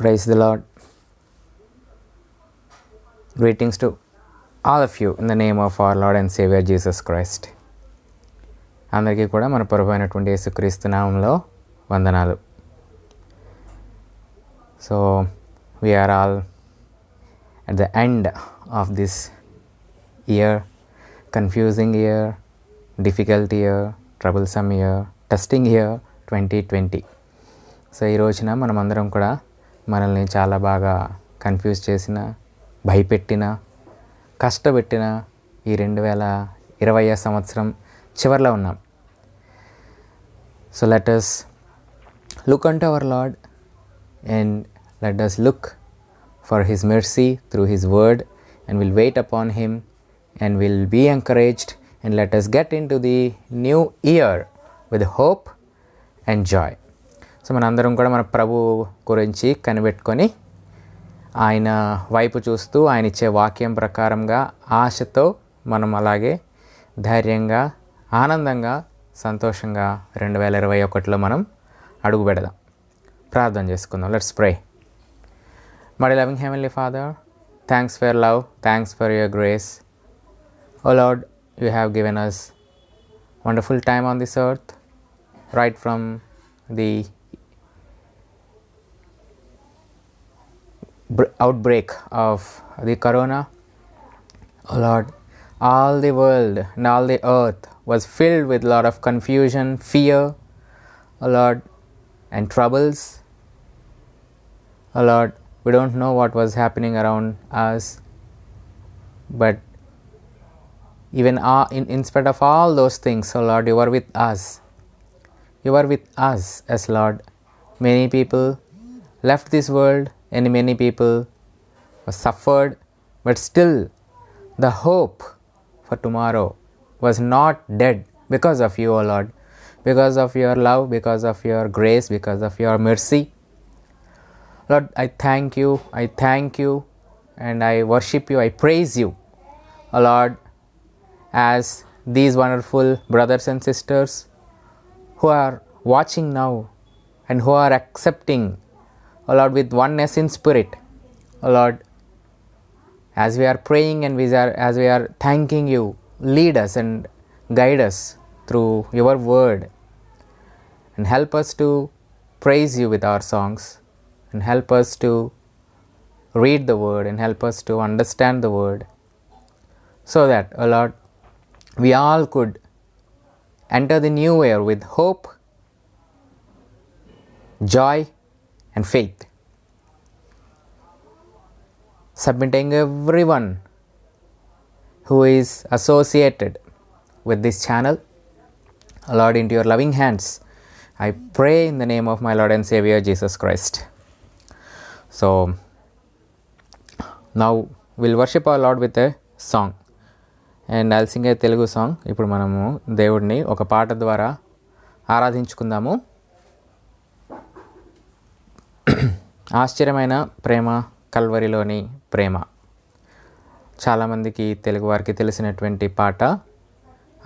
Praise the Lord. Greetings to all of you in the name of our Lord and Savior Jesus Christ. అందరికీ కూడా మన ప్రభు అయినటువంటి యేసుక్రీస్తు నామంలో వందనాలు. So we are all at the end of this year, confusing year, difficult year, troublesome year, testing year 2020. So ఈ రోజున మనమందరం కూడా మనల్ని చాలా బాగా కన్ఫ్యూజ్ చేసిన, భయపెట్టిన, కష్టపెట్టిన ఈ 2020 సంవత్సరం చివరిలో ఉన్నాం. So let us look unto our Lord and let us look for His mercy through His word, and we'll wait upon Him and we'll be encouraged, and let us get into the new year with hope and joy. So మనందరం కూడా మన ప్రభు గురించి కనిపెట్టుకొని ఆయన వైపు చూస్తూ ఆయన ఇచ్చే వాక్యం ప్రకారంగా ఆశతో మనం అలాగే ధైర్యంగా, ఆనందంగా, సంతోషంగా 2021లో మనం అడుగు పెడదాం. ప్రార్థన చేసుకుందాం. Let's pray. My loving heavenly father, thanks for your love, thanks for your grace. Oh Lord, you have given us wonderful time on this earth, right from the outbreak of the corona. Oh Lord, all the world and all the earth was filled with a lot of confusion, fear, oh Lord, and troubles. Oh Lord, we don't know what was happening around us, but even in spite of all those things, oh Lord, you are with us. You are with us as Lord. Many people left this world and many people suffered, but still the hope for tomorrow was not dead because of you, O Lord, because of your love, because of your grace, because of your mercy. Lord, I thank you, and I worship you, I praise you, O Lord, as these wonderful brothers and sisters who are watching now and who are accepting, O Lord, with oneness in spirit. O Lord, as we are praying and as we are thanking you, lead us and guide us through your word, and help us to praise you with our songs, and help us to read the word, and help us to understand the word, so that, O Lord, we all could enter the new year with hope, joy, and faith. Submitting everyone who is associated with this channel, Lord, into your loving hands, I pray in the name of my Lord and Savior Jesus Christ. So now we'll worship our Lord with a song, and I'll sing a Telugu song. ఇప్పుడు మనము దేవుడిని ఒక పాట ద్వారా ఆరాధించుకుందాము. ఆశ్చర్యమైన ప్రేమ, కల్వరిలోని ప్రేమ. చాలామందికి తెలుగు వారికి తెలిసినటువంటి పాట.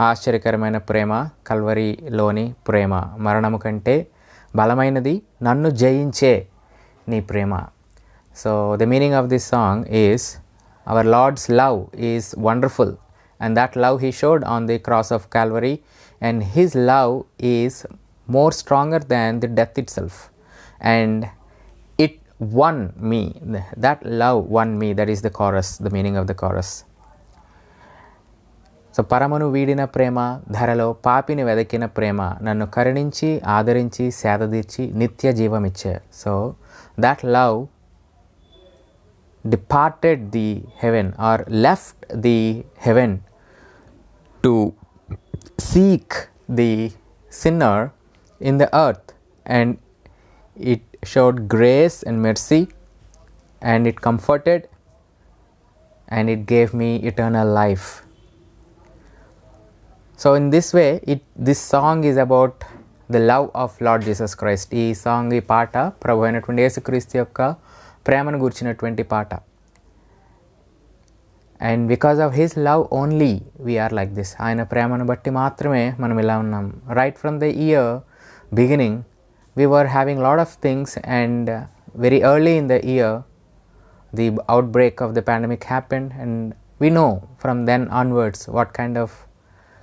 ఆశ్చర్యకరమైన ప్రేమ, కల్వరిలోని ప్రేమ, మరణము కంటే బలమైనది, నన్ను జయించే నీ ప్రేమ. So the meaning of this song is our Lord's love is wonderful, and that love he showed on the cross of Calvary, and his love is more stronger than the death itself, and it won me. That love won me. That is the chorus, the meaning of the chorus. So పరమను వీడిన ప్రేమ, ధరలో పాపిని వెదకిన ప్రేమ, నన్ను కరుణించి ఆదరించి సేదదీర్చి నిత్య జీవమిచ్చే. So that love departed the heaven, or left the heaven to seek the sinner in the earth, and it showed grace and mercy, and it comforted, and it gave me eternal life. So in this way, this song is about the love of Lord Jesus Christ. ఈ song, ఈ పాట ప్రభు అయినటువంటి యేసుక్రీస్తు యొక్క ప్రేమను గుర్చినటువంటి పాట. And because of his love only we are like this. ఆయన ప్రేమను బట్టి మాత్రమే మనం ఇలా ఉన్నాం. Right from the year beginning we were having a lot of things, and very early in the year, the outbreak of the pandemic happened, and we know from then onwards what kind of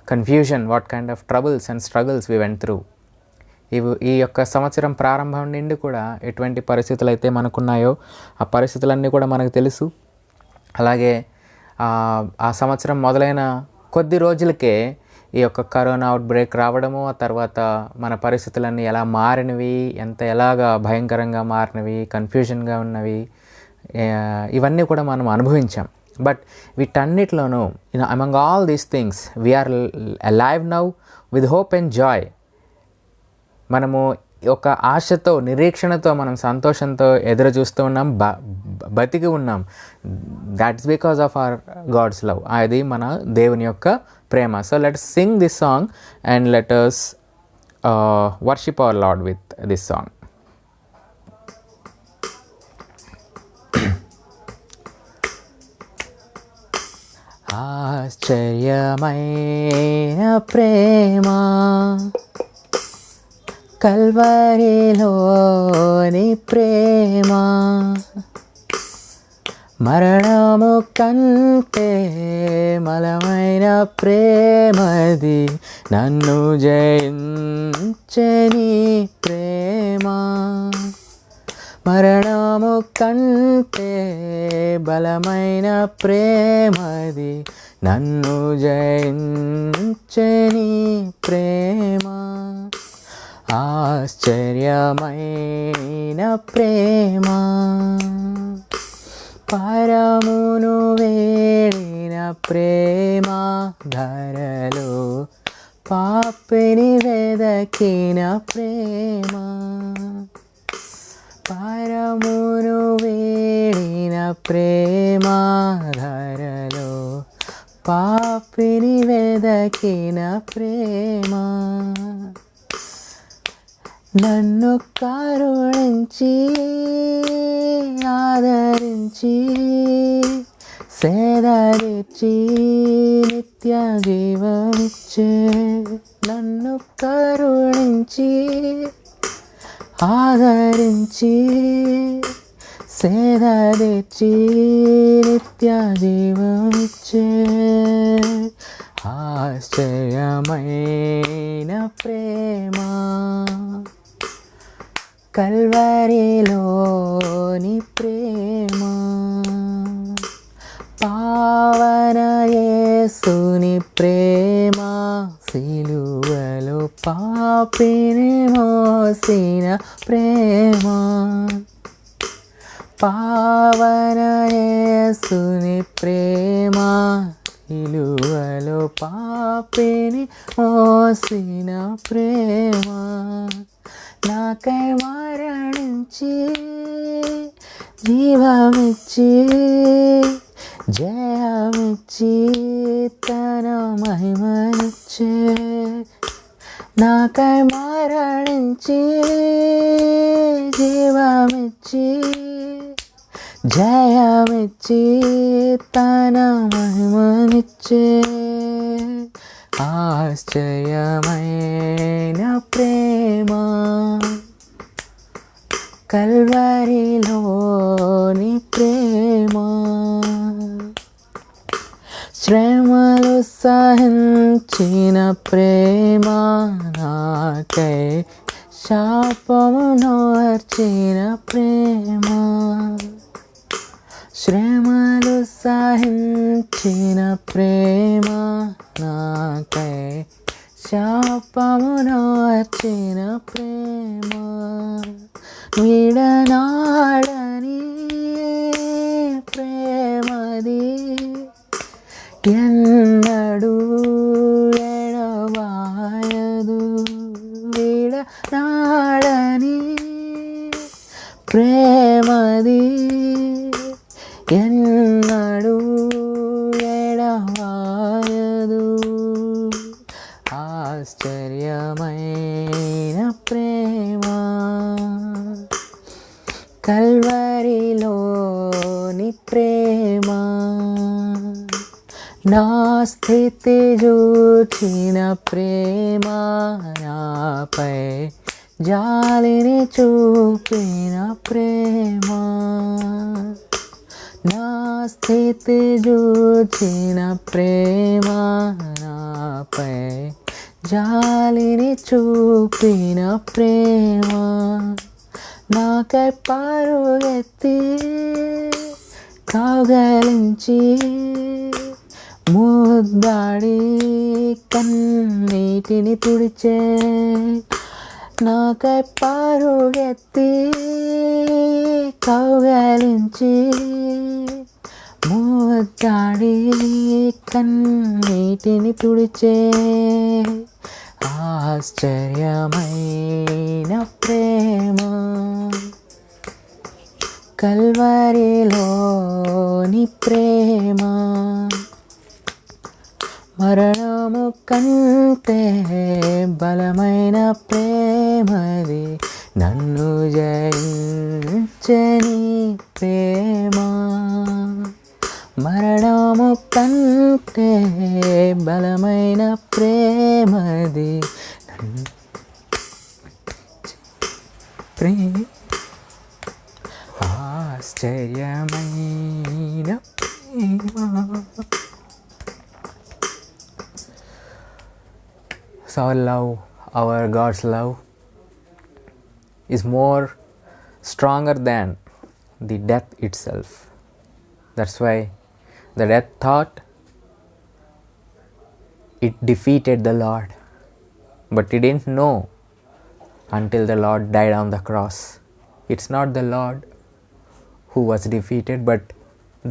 confusion, what kind of troubles and struggles we went through. ఈ యొక్క సంవత్సరం ప్రారంభం నుండి కూడా ఎటువంటి పరిస్థితులు అయితే మనకున్నాయో ఆ పరిస్థితులన్నీ కూడా మనకు తెలుసు. అలాగే ఆ సంవత్సరం మొదలైన కొద్ది రోజులకే ఈ యొక్క కరోనా అవుట్బ్రేక్ రావడము, ఆ తర్వాత మన పరిస్థితులన్నీ ఎలా మారినవి, ఎలాగా భయంకరంగా మారినవి, కన్ఫ్యూజన్గా ఉన్నవి, ఇవన్నీ కూడా మనం అనుభవించాం. బట్ వీటన్నిటిలోనూ among all these things we're alive now with hope and joy. మనము ఒక ఆశతో, నిరీక్షణతో, మనం సంతోషంతో ఎదురు చూస్తూ ఉన్నాం, బతికి ఉన్నాం. That's because of our God's love. అది మన దేవుని యొక్క ప్రేమ. So let's sing this song and let us worship our Lord with this song. ఆశ్చర్యమైన ప్రేమ కల్వరిలోని ప్రేమ, మరణము కంటే బలమైన ప్రేమది, నన్ను జయించని ప్రేమ. మరణము కంటే బలమైన ప్రేమది, నన్ను జయించని ప్రేమ. ఆశ్చర్యమైన ప్రేమ, పరమును వేడిన ప్రేమ, ధరలో పాపిని వెదకిన ప్రేమ. పరమును వేడిన ప్రేమ, ధరలో పాపిని వెదకిన ప్రేమ. నన్ను కరుణించి ఆదరించి సేదరిచి నిత్య జీవమిచ్చే. నన్ను కరుణించి ఆదరించి సేదరిచి నిత్య జీవమిచ్చే. ఆశ్చర్యమైన ప్రేమ కల్వరిలోని ప్రేమ, పావన యేసుని ప్రేమ, సిలువలో పాపిని మోసిన ప్రేమ. పావన యేసుని ప్రేమ, సిలువలో పాపిని మోసిన ప్రేమ. నాకై మరణించి జీవమిచ్చి జయమిచ్చి తన మహిమనిచ్చే. నాకై మరణించి జీవమిచ్చి జయమిచ్చి తన మహిమనిచ్చే. ఆశ్చర్యమైన ప్రేమ కల్వరిలోని ప్రేమ, శ్రమలు సహించిన ప్రేమ, నాకై శాపము నోర్చిన ప్రేమ. శ్రమలు సహించిన ప్రేమ, నాకై శాపము నోర్చిన ప్రేమ. విడనాడని ప్రేమది, ఎన్నడూ ఎడబాయదు. విడనాడని ప్రేమది, ఎన్నడూ ఎడబాయదు. ఆశ్చర్యమైన ప్రేమ కల్వరిలోని ప్రేమ, నా స్థితి చూచిన ప్రేమ, నాపై జాలిని చూపిన ప్రేమ, నా స్థితి చూచిన ప్రేమ, నాపై జాలిని చూపిన ప్రేమ, నాకై పరుగెత్తి కౌగలించి ముద్దాడి కన్నీటిని తుడిచే, నాకై పరుగెత్తి కౌగలించి ముద్దాడి కన్నీటిని తుడిచే, ఆశ్చర్యమైన ప్రేమ, కల్వరిలోని ప్రేమ, మరణము కంటే బలమైన ప్రేమది, నన్ను జయించని ప్రేమ, మరణము కంటే బలమైన ప్రేమది, ఆశ్చర్యమైన ప్రేమ. So our love, our God's love is more stronger than the death itself. That's why the death thought it defeated the Lord, but he didn't know until the Lord died on the cross. It's not the Lord who was defeated, but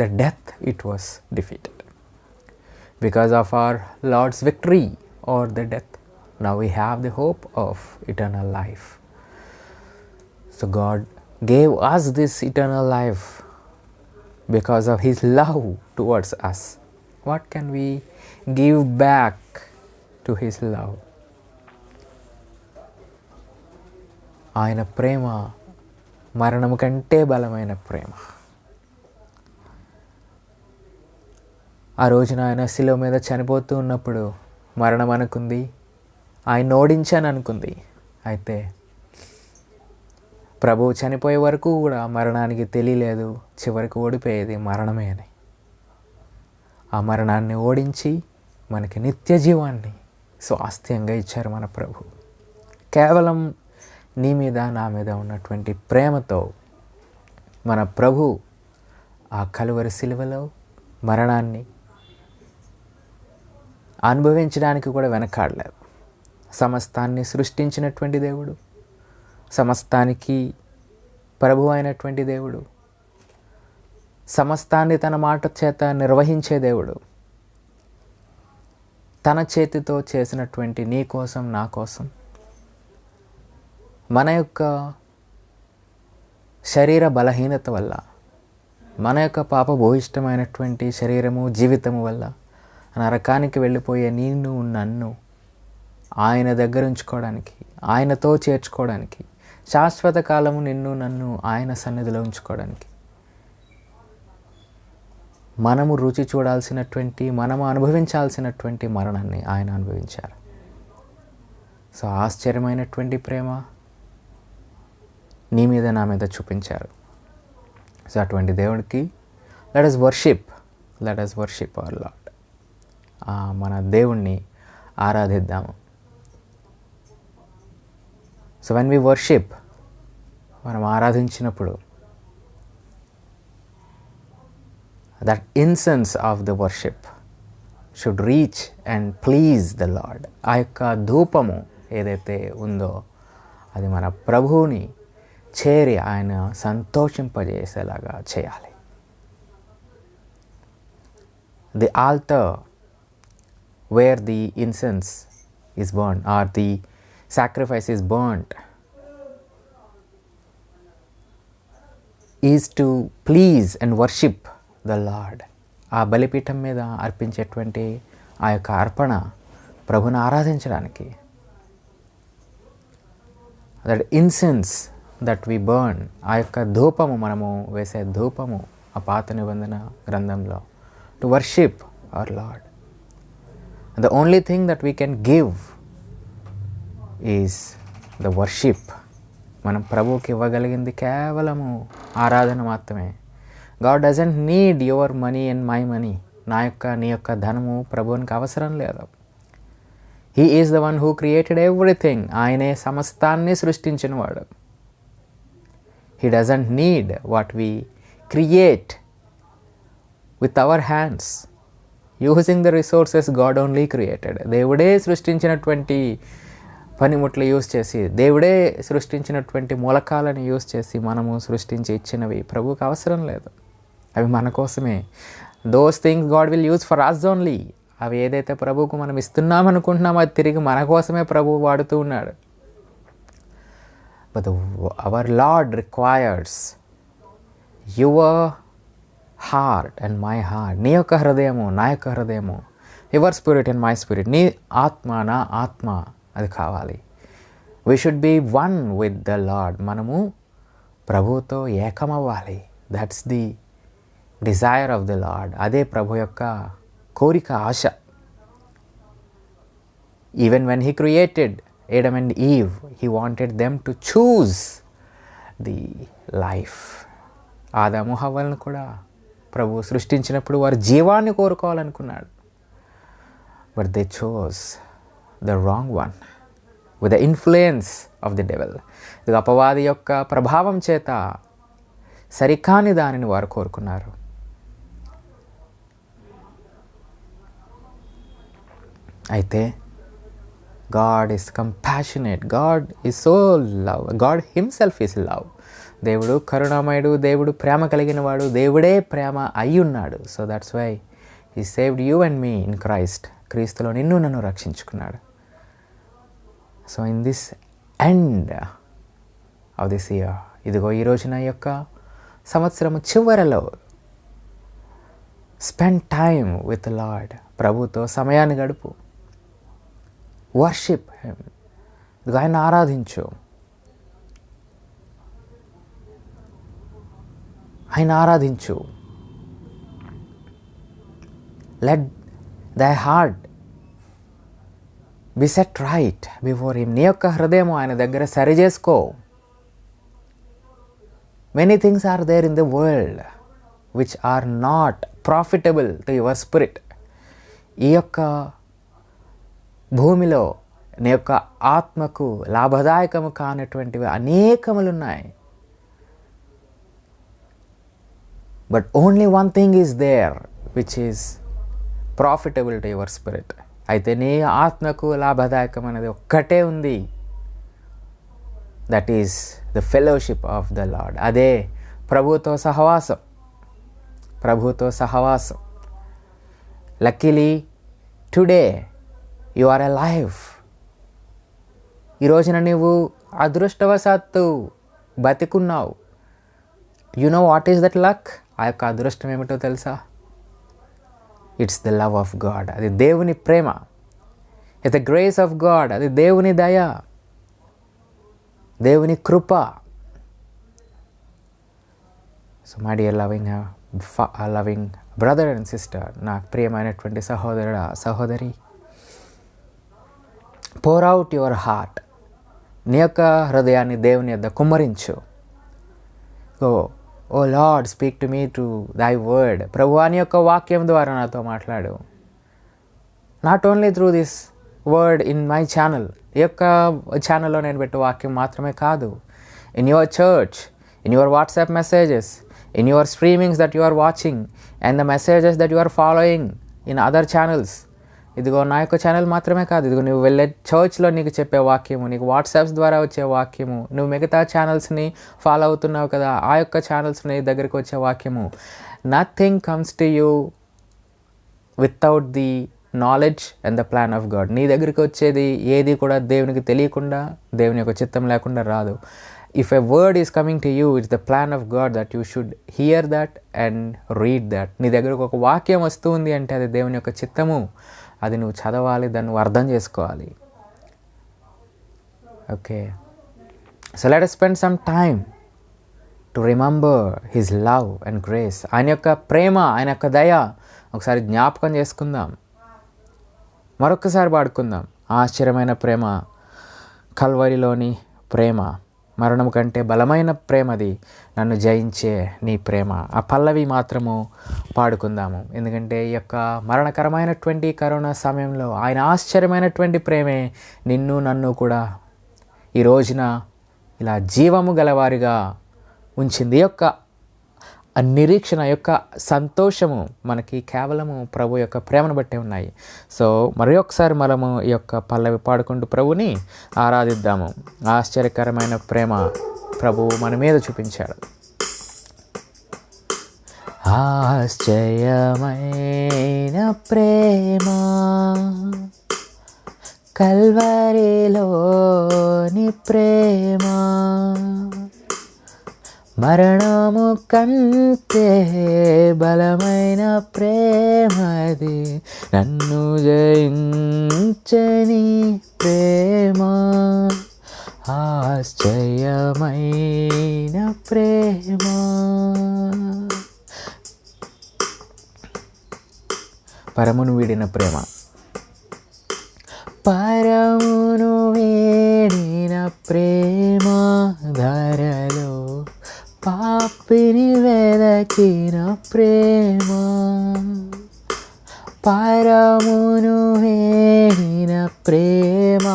the death it was defeated. Because of our Lord's victory over the death, now we have the hope of eternal life. So God gave us this eternal life because of His love towards us. What can we give back to His love? ఆయన ప్రేమ మరణము కంటే బలమైన ప్రేమ. ఆ రోజున ఆయన శిలువ మీద చనిపోతూ ఉన్నప్పుడు మరణం అనుకుంది ఆయన ఓడించాను అనుకుంది. అయితే ప్రభువు చనిపోయే వరకు కూడా మరణానికి తెలియలేదు చివరికి ఓడిపోయేది మరణమే అని. ఆ మరణాన్ని ఓడించి మనకి నిత్య జీవాన్ని స్వాస్థ్యంగా ఇచ్చారు మన ప్రభు. కేవలం నీ మీద నా మీద ఉన్నటువంటి ప్రేమతో మన ప్రభు ఆ కలువరి శిలువలో మరణాన్ని అనుభవించడానికి కూడా వెనకాడలేదు. సమస్తాన్ని సృష్టించినటువంటి దేవుడు, సమస్తానికి ప్రభు అయినటువంటి దేవుడు, సమస్తాన్ని తన మాట చేత నిర్వహించే దేవుడు, తన చేతితో చేసినటువంటి నీ కోసం నా కోసం మన యొక్క శరీర బలహీనత వల్ల, మన యొక్క పాపభూయిష్టమైనటువంటి శరీరము జీవితము వల్ల నరకానికి వెళ్ళిపోయే నిన్ను నన్ను ఆయన దగ్గర ఉంచుకోవడానికి, ఆయనతో చేర్చుకోవడానికి, శాశ్వత కాలము నిన్ను నన్ను ఆయన సన్నిధిలో ఉంచుకోవడానికి మనము రుచి చూడాల్సినటువంటి, మనము అనుభవించాల్సినటువంటి మరణాన్ని ఆయన అనుభవించారు. సో ఆశ్చర్యమైనటువంటి ప్రేమ నీ మీద నా మీద చూపించారు. సో అటువంటి దేవుడికి let us worship our Lord. మన దేవుణ్ణి ఆరాధిద్దాము. సో when we worship, మనం ఆరాధించినప్పుడు that incense of the worship should reach and please the Lord. ఆ యొక్క ధూపము ఏదైతే ఉందో అది మన ప్రభువుని చేరి ఆయన సంతోషింపజేసేలాగా చేయాలి. The altar where the incense is burned or the sacrifice is burnt is to please and worship the Lord. ఆ బలిపీఠం మీద అర్పించేటువంటి ఆ యొక్క అర్పణ ప్రభుని ఆరాధించడానికి. That incense that we burn, ఆ యొక్క ధూపము, మనము వేసే ధూపము ఆ పాత నిబంధన గ్రంథంలో to worship our lord. The only thing that we can give is the worship మనం ప్రభువుకి ఇవ్వగలిగింది కేవలము ఆరాధన మాత్రమే. God doesn't need your money and my money. నీ యొక్క ధనము ప్రభువునికి అవసరం లేదు. He is the one who created everything. ఆయనే సమస్తాన్ని సృష్టించినవాడు. He doesn't need what we create with our hands using the resources God only created. దేవుడే సృష్టించినటువంటి పనిముట్లు యూజ్ చేసి, దేవుడే సృష్టించినటువంటి మూలకాలను యూజ్ చేసి మనము సృష్టించి ఇచ్చినవి ప్రభువుకి అవసరం లేదు. అవి మన కోసమే. Those things God will use for us only. అవి ఏదైతే ప్రభువుకు మనం ఇస్తున్నామనుకుంటున్నామో అది తిరిగి మన కోసమే ప్రభువు వాడుతూ ఉన్నాడు. But our Lord requires your heart and my heart. నీ యొక్క హృదయము, నా యొక్క హృదయము. Your spirit and my spirit. నీ ఆత్మ, నా ఆత్మ, అది కావాలి. We should be one with the Lord. మనము ప్రభువుతో ఏకమవ్వాలి. That's the desire of the Lord. అదే ప్రభు యొక్క కోరిక, ఆశ. Even when he created Adam and Eve, he wanted them to choose the life. ఆదాము హవ్వలను కూడా ప్రభు సృష్టించినప్పుడు వారు జీవాన్ని కోరుకోవాలనుకున్నాడు. But they chose the wrong one with the influence of the devil. ఇది అపవాది యొక్క ప్రభావం చేత సరికాని దానిని వారు కోరుకున్నారు. అయితే God is compassionate. God is so love. God himself is love. దేవుడు కరుణామయుడు, దేవుడు ప్రేమ కలిగిన వాడు, దేవుడే ప్రేమ అయి ఉన్నాడు. So that's why he saved you and me in Christ. క్రీస్తులో నిన్ను నన్ను రక్షించుకున్నాడు. So in this end of this year, ఇదిగో ఈ రోజున యొక్క సంవత్సరము చివరలో స్పెండ్ టైమ్ విత్ లార్డ్. ప్రభుతో సమయాన్ని గడుపు. Worship him. ఆయన ఆరాధించు. ఆయన ఆరాధించు. Let thy heart be set right before him. నీ యొక్క హృదయం ఆయన దగ్గర సరి చేసుకో. Many things are there in the world which are not profitable to your spirit. ఈ యొక్క భూమిలో నీ యొక్క ఆత్మకు లాభదాయకము కానటువంటివి అనేకములున్నాయి. But only one thing is there which is profitable to your spirit. అయితే నీ ఆత్మకు లాభదాయకం అనేది ఒక్కటే ఉంది. That is the fellowship of the Lord. అదే ప్రభుతో సహవాసం. ప్రభుతో సహవాసం. Luckily today you are alive. ఈ రోజున నీవు అదృష్టవశాత్తు బతికున్నావు. You know what is that luck? ఆ యొక్క అదృష్టం ఏమిటో తెలుసా? It's the love of God. అది దేవుని ప్రేమ. It's the grace of God. అది దేవుని దయ, దేవుని కృప. So my dear loving brother and sister, నా ప్రియమైనటువంటి సహోదరుడా, సహోదరి, pour out your heart. నీ యొక్క హృదయాన్ని దేవుని యొద్ద కుమ్మరించు. O Lord, speak to me to thy word. ప్రభువా, నీ యొక్క వాక్యం ద్వారా నాతో మాట్లాడు. Not only through this word in my channel. ఈ యొక్క ఛానల్లో నేను పెట్టే వాక్యం మాత్రమే కాదు. In your church, in your WhatsApp messages, in your streamings that you are watching and the messages that you are following in other channels. ఇదిగో నా యొక్క ఛానల్ మాత్రమే కాదు, ఇదిగో నువ్వు వెళ్ళే చర్చ్లో నీకు చెప్పే వాక్యము, నీకు వాట్సాప్స్ ద్వారా వచ్చే వాక్యము, నువ్వు మిగతా ఛానల్స్ని ఫాలో అవుతున్నావు కదా, ఆ యొక్క ఛానల్స్ నీ దగ్గరికి వచ్చే వాక్యము. Nothing comes to you without the knowledge and the plan of God. నీ దగ్గరికి వచ్చేది ఏది కూడా దేవునికి తెలియకుండా, దేవుని యొక్క చిత్తం లేకుండా రాదు. If a word is coming to you, it's the plan of God that you should here that and read that. నీ దగ్గరకు ఒక వాక్యం వస్తుంది అంటే అది దేవుని యొక్క చిత్తము. అది నువ్వు చదవాలి, దాన్ని నువ్వు అర్థం చేసుకోవాలి. Okay, so let us spend some time to remember his love and grace. ఆయన యొక్క ప్రేమ, ఆయన యొక్క దయ ఒకసారి జ్ఞాపకం చేసుకుందాం. మరొకసారి పాడుకుందాం. ఆశ్చర్యమైన ప్రేమ, కల్వరిలోని ప్రేమ, మరణము కంటే బలమైన ప్రేమది, నన్ను జయించే నీ ప్రేమ. ఆ పల్లవి మాత్రము పాడుకుందాము. ఎందుకంటే ఈ యొక్క మరణకరమైనటువంటి కరోనా సమయంలో ఆయన ఆశ్చర్యమైనటువంటి ప్రేమే నిన్ను నన్ను కూడా ఈ రోజున ఇలా జీవము గలవారిగా ఉంచింది. ఈ యొక్క నిరీక్షణ యొక్క సంతోషము మనకి కేవలము ప్రభు యొక్క ప్రేమను బట్టే ఉన్నాయి. సో మరి ఒకసారి మనము ఈ యొక్క పల్లవి పాడుకుంటూ ప్రభుని ఆరాధిద్దాము. ఆశ్చర్యకరమైన ప్రేమ ప్రభువు మన మీద చూపించాడు. ఆశ్చర్యమైన ప్రేమ కల్వరిలోని ప్రేమ, మరణము కంటే బలమైన ప్రేమది, నన్ను జయించని ప్రేమ. ఆశ్చర్యమైన ప్రేమ. పరమును వీడిన ప్రేమ. పరమును వీడిన ప్రేమ, ధరలో పాపిని వెదకిన ప్రేమ. పరమును వీడిన ప్రేమ,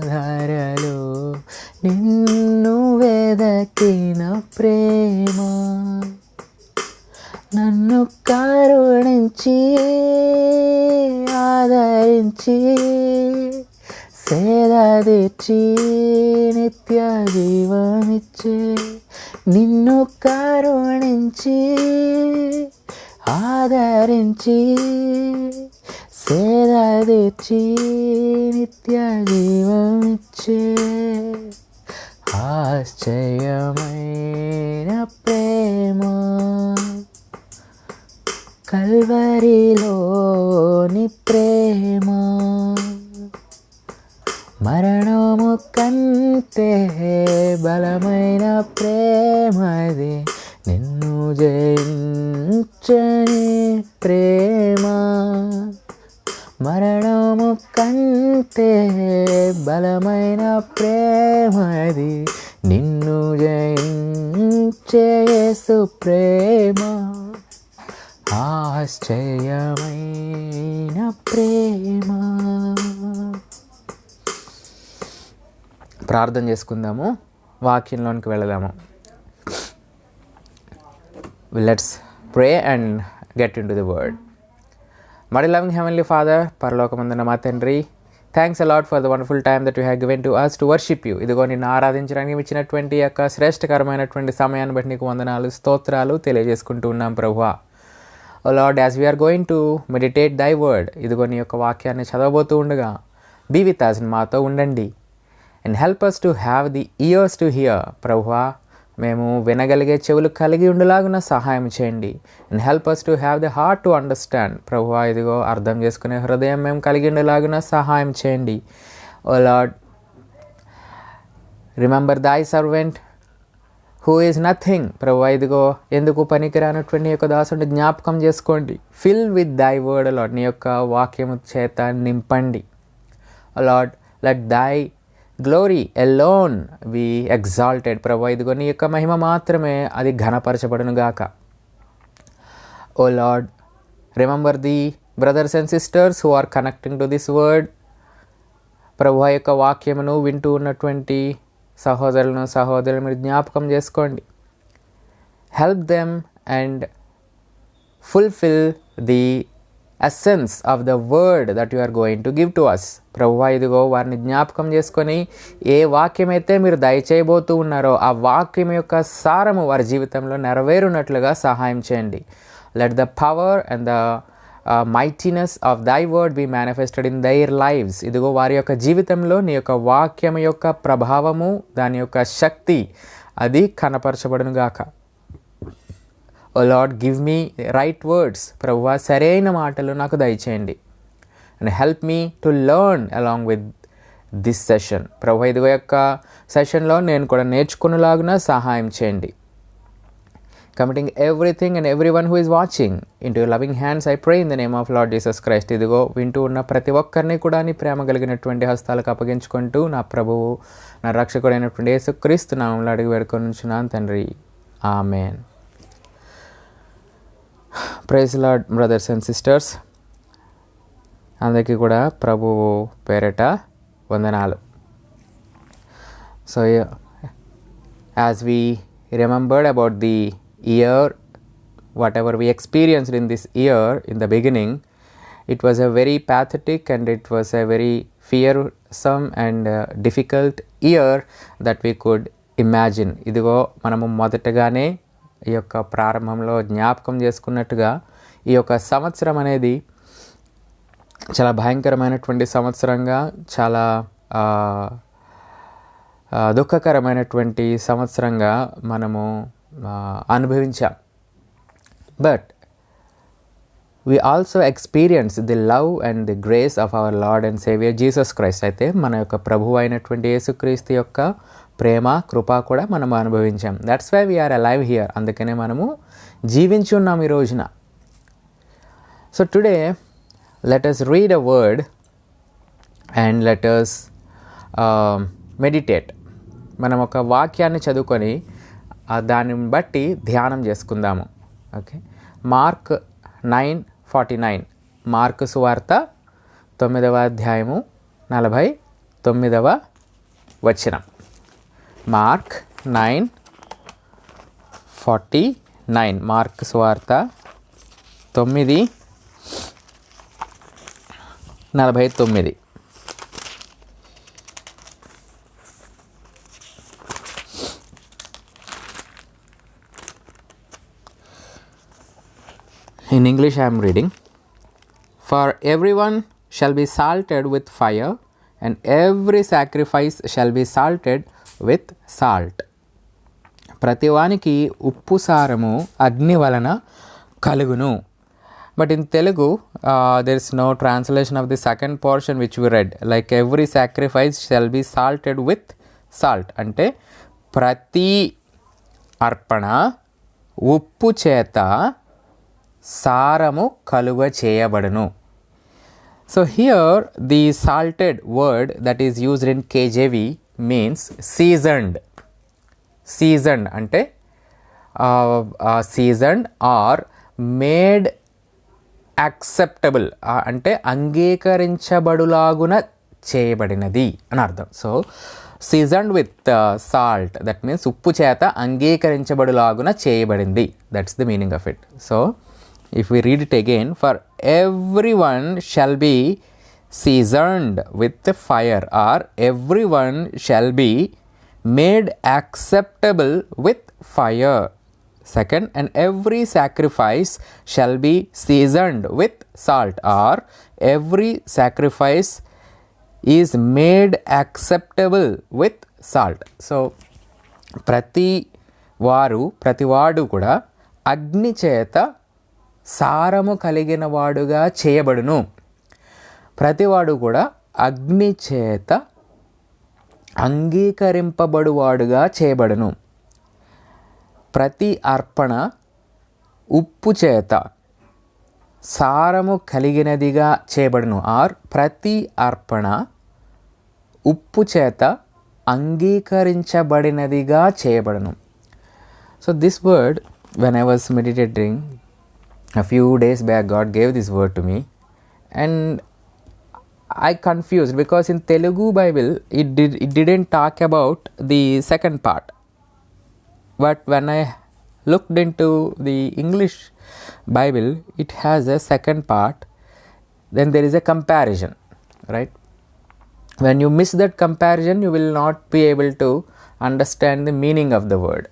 ధరలో నిన్ను వెదకిన ప్రేమ. నన్ను కరుణించి ఆదరించి సేద తీర్చి నిత్య జీవమిచ్చే, నిన్ను కరుణించి ఆదరించి సేద తీర్చి నిత్య జీవమిచ్చే ఆశ్చర్యమైన ప్రేమ. కల్వరిలోని ప్రేమ, మరణము కంటే బలమైన ప్రేమది, నిన్ను జయించని ప్రేమ. మరణము కంటే బలమైన ప్రేమది, నిన్ను జయించే యేసు ప్రేమ. ఆశ్చర్యమైన ప్రేమ. ప్రార్థన చేసుకుందాము, వాక్యంలోనికి వెళదాము. Let's pray and get in to the word. My loving heavenly father, పరలోకమందున్న మా తండ్రి, thanks a lot for the wonderful time that you have given to us to worship you. ఇదిగో నిన్ను ఆరాధించడానికి ఇచ్చినటువంటి యొక్క శ్రేష్టకరమైనటువంటి సమయాన్ని బట్టి నీకు వందనాలు, స్తోత్రాలు తెలియజేసుకుంటూ ఉన్నాం ప్రభువా. O Lord, as we're going to meditate thy word, ఇదిగో నీ యొక్క వాక్యాన్ని చదవబోతూ ఉండగా బీ విత్ అస్, మాతో ఉండండి. And help us to have the ears to hear. ప్రభువా, మేము వినగలిగే చెవులు కలిగి ఉండేలాగున సహాయం చేయండి. And help us to have the heart to understand. ప్రభువా, ఇదిగో అర్థం చేసుకునే హృదయం మేము కలిగి ఉండేలాగున సహాయం చేయండి. O Lord, remember thy servant who is nothing. ప్రభువా, ఇదిగో ఎందుకు పనికిరానటువంటి యొక్క దాసుని జ్ఞాపకం చేసుకోండి. Fill with thy word Lord, నీ యొక్క వాక్యము చేత నింపండి. Lord, let thy glory alone be exalted. ప్రభువా, ఇదిగో నీ యొక్క మహిమ మాత్రమే అది ఘనపరచబడును గాక. O Lord, remember the brothers and sisters who are connecting to this word. ప్రభువా యొక్క వాక్యమును వింటూ ఉన్నటువంటి సహోదరులను సహోదరులు మీరు జ్ఞాపకం చేసుకోండి. Help them and fulfil the essence of the word that you are going to give to us. ప్రభువా, ఇదిగో వారిని జ్ఞాపకం చేసుకొని ఏ వాక్యమైతే మీరు దయచేయబోతూ ఉన్నారో ఆ వాక్యం యొక్క సారము వారి జీవితంలో నెరవేరునట్లుగా సహాయం చేయండి. Let the power and the mightiness of thy word be manifested in their lives. ఇదిగో వారి యొక్క జీవితంలో నీ యొక్క వాక్యం యొక్క ప్రభావము, దాని యొక్క శక్తి అది కనపరచబడును గాక. O Lord, give me right words. ప్రభువా, సరైన మాటలు నాకు దయచేయండి. And help me to learn along with this session. ప్రభువా, ఇదిగో యొక్క సెషన్లో నేను కూడా నేర్చుకునేలాగున సహాయం చేయండి. committing everything and everyone who is watching into your loving hands, I pray in the name of Lord Jesus Christ. ఇదిగో వింటూ ఉన్న ప్రతి ఒక్కరిని కూడా నీ ప్రేమ కలిగినటువంటి హస్తాలకు అప్పగించుకుంటూ నా ప్రభువు నా రక్షకుడైనటువంటి యేసుక్రీస్తు నామములో అడిగి వేడుకొనుచున్నాను తండ్రి. Amen. Praise lord brothers and sisters, అందరికీ కూడా ప్రభువు పేరట వందనాలు. So as we remembered about the year, whatever we experienced in this year in the beginning, it was a very pathetic and it was a very fearsome and difficult year that we could imagine. ఇదిగో మనము మొదటగానే ఈ యొక్క ప్రారంభంలో జ్ఞాపకం చేసుకున్నట్టుగా ఈ యొక్క సంవత్సరం అనేది చాలా భయంకరమైనటువంటి సంవత్సరంగా, చాలా దుఃఖకరమైనటువంటి సంవత్సరంగా మనము అనుభవించాం. But we also experience the love and the grace of our Lord and Savior Jesus Christ. అయితే మన యొక్క ప్రభువు అయినటువంటి యేసుక్రీస్తు యొక్క ప్రేమ కృప కూడా మనం అనుభవించాం. That's why we're alive here. అందుకనే మనము జీవించి ఉన్నాం ఈ రోజున. So today let us read a word and let us meditate. మనం ఒక వాక్యాన్ని చదువుకొని దాన్ని బట్టి ధ్యానం చేసుకుందాము. ఓకే, మార్క్ 9:49, మార్కు సువార్త 9వ అధ్యాయము 49వ వచనం. మార్క్ 9:49, మార్కు సువార్త 9:49. In English I am reading. For everyone shall be salted with fire, and every sacrifice shall be salted with salt. ప్రతివానికి ఉప్పు సారము అగ్ని వలన కలుగును. But in Telugu, there is no translation of the second portion which we read. Like every sacrifice shall be salted with salt. అంటే ప్రతి అర్పణ ఉప్పు చేత సారము కలుగ చేయబడును. So here the salted word that is used in KJV means seasoned. Seasoned అంటే seasoned are made acceptable, అంటే అంగీకరించబడులాగున చేయబడినది అని అర్థం. So seasoned with salt, that means ఉప్పు చేత అంగీకరించబడులాగున చేయబడింది. That's the meaning of it. So if we read it again, for everyone shall be seasoned with the fire, or everyone shall be made acceptable with fire. Second, and every sacrifice shall be seasoned with salt, or every sacrifice is made acceptable with salt. So ప్రతివాడు కూడా అగ్ని చేత సారము కలిగిన వాడుగా చేయబడును. ప్రతివాడు కూడా అగ్ని చేత అంగీకరింపబడువాడుగా చేయబడును. ప్రతి అర్పణ ఉప్పు చేత సారము కలిగినదిగా చేయబడును, ఆర్ ప్రతి అర్పణ ఉప్పు చేత అంగీకరించబడినదిగా చేయబడును. So this word, when I was meditating a few days back, God gave this word to me and I confused because in Telugu Bible it didn't talk about the second part, but when I looked into the English Bible, it has a second part. Then there is a comparison, right? When you miss that comparison, you will not be able to understand the meaning of the word.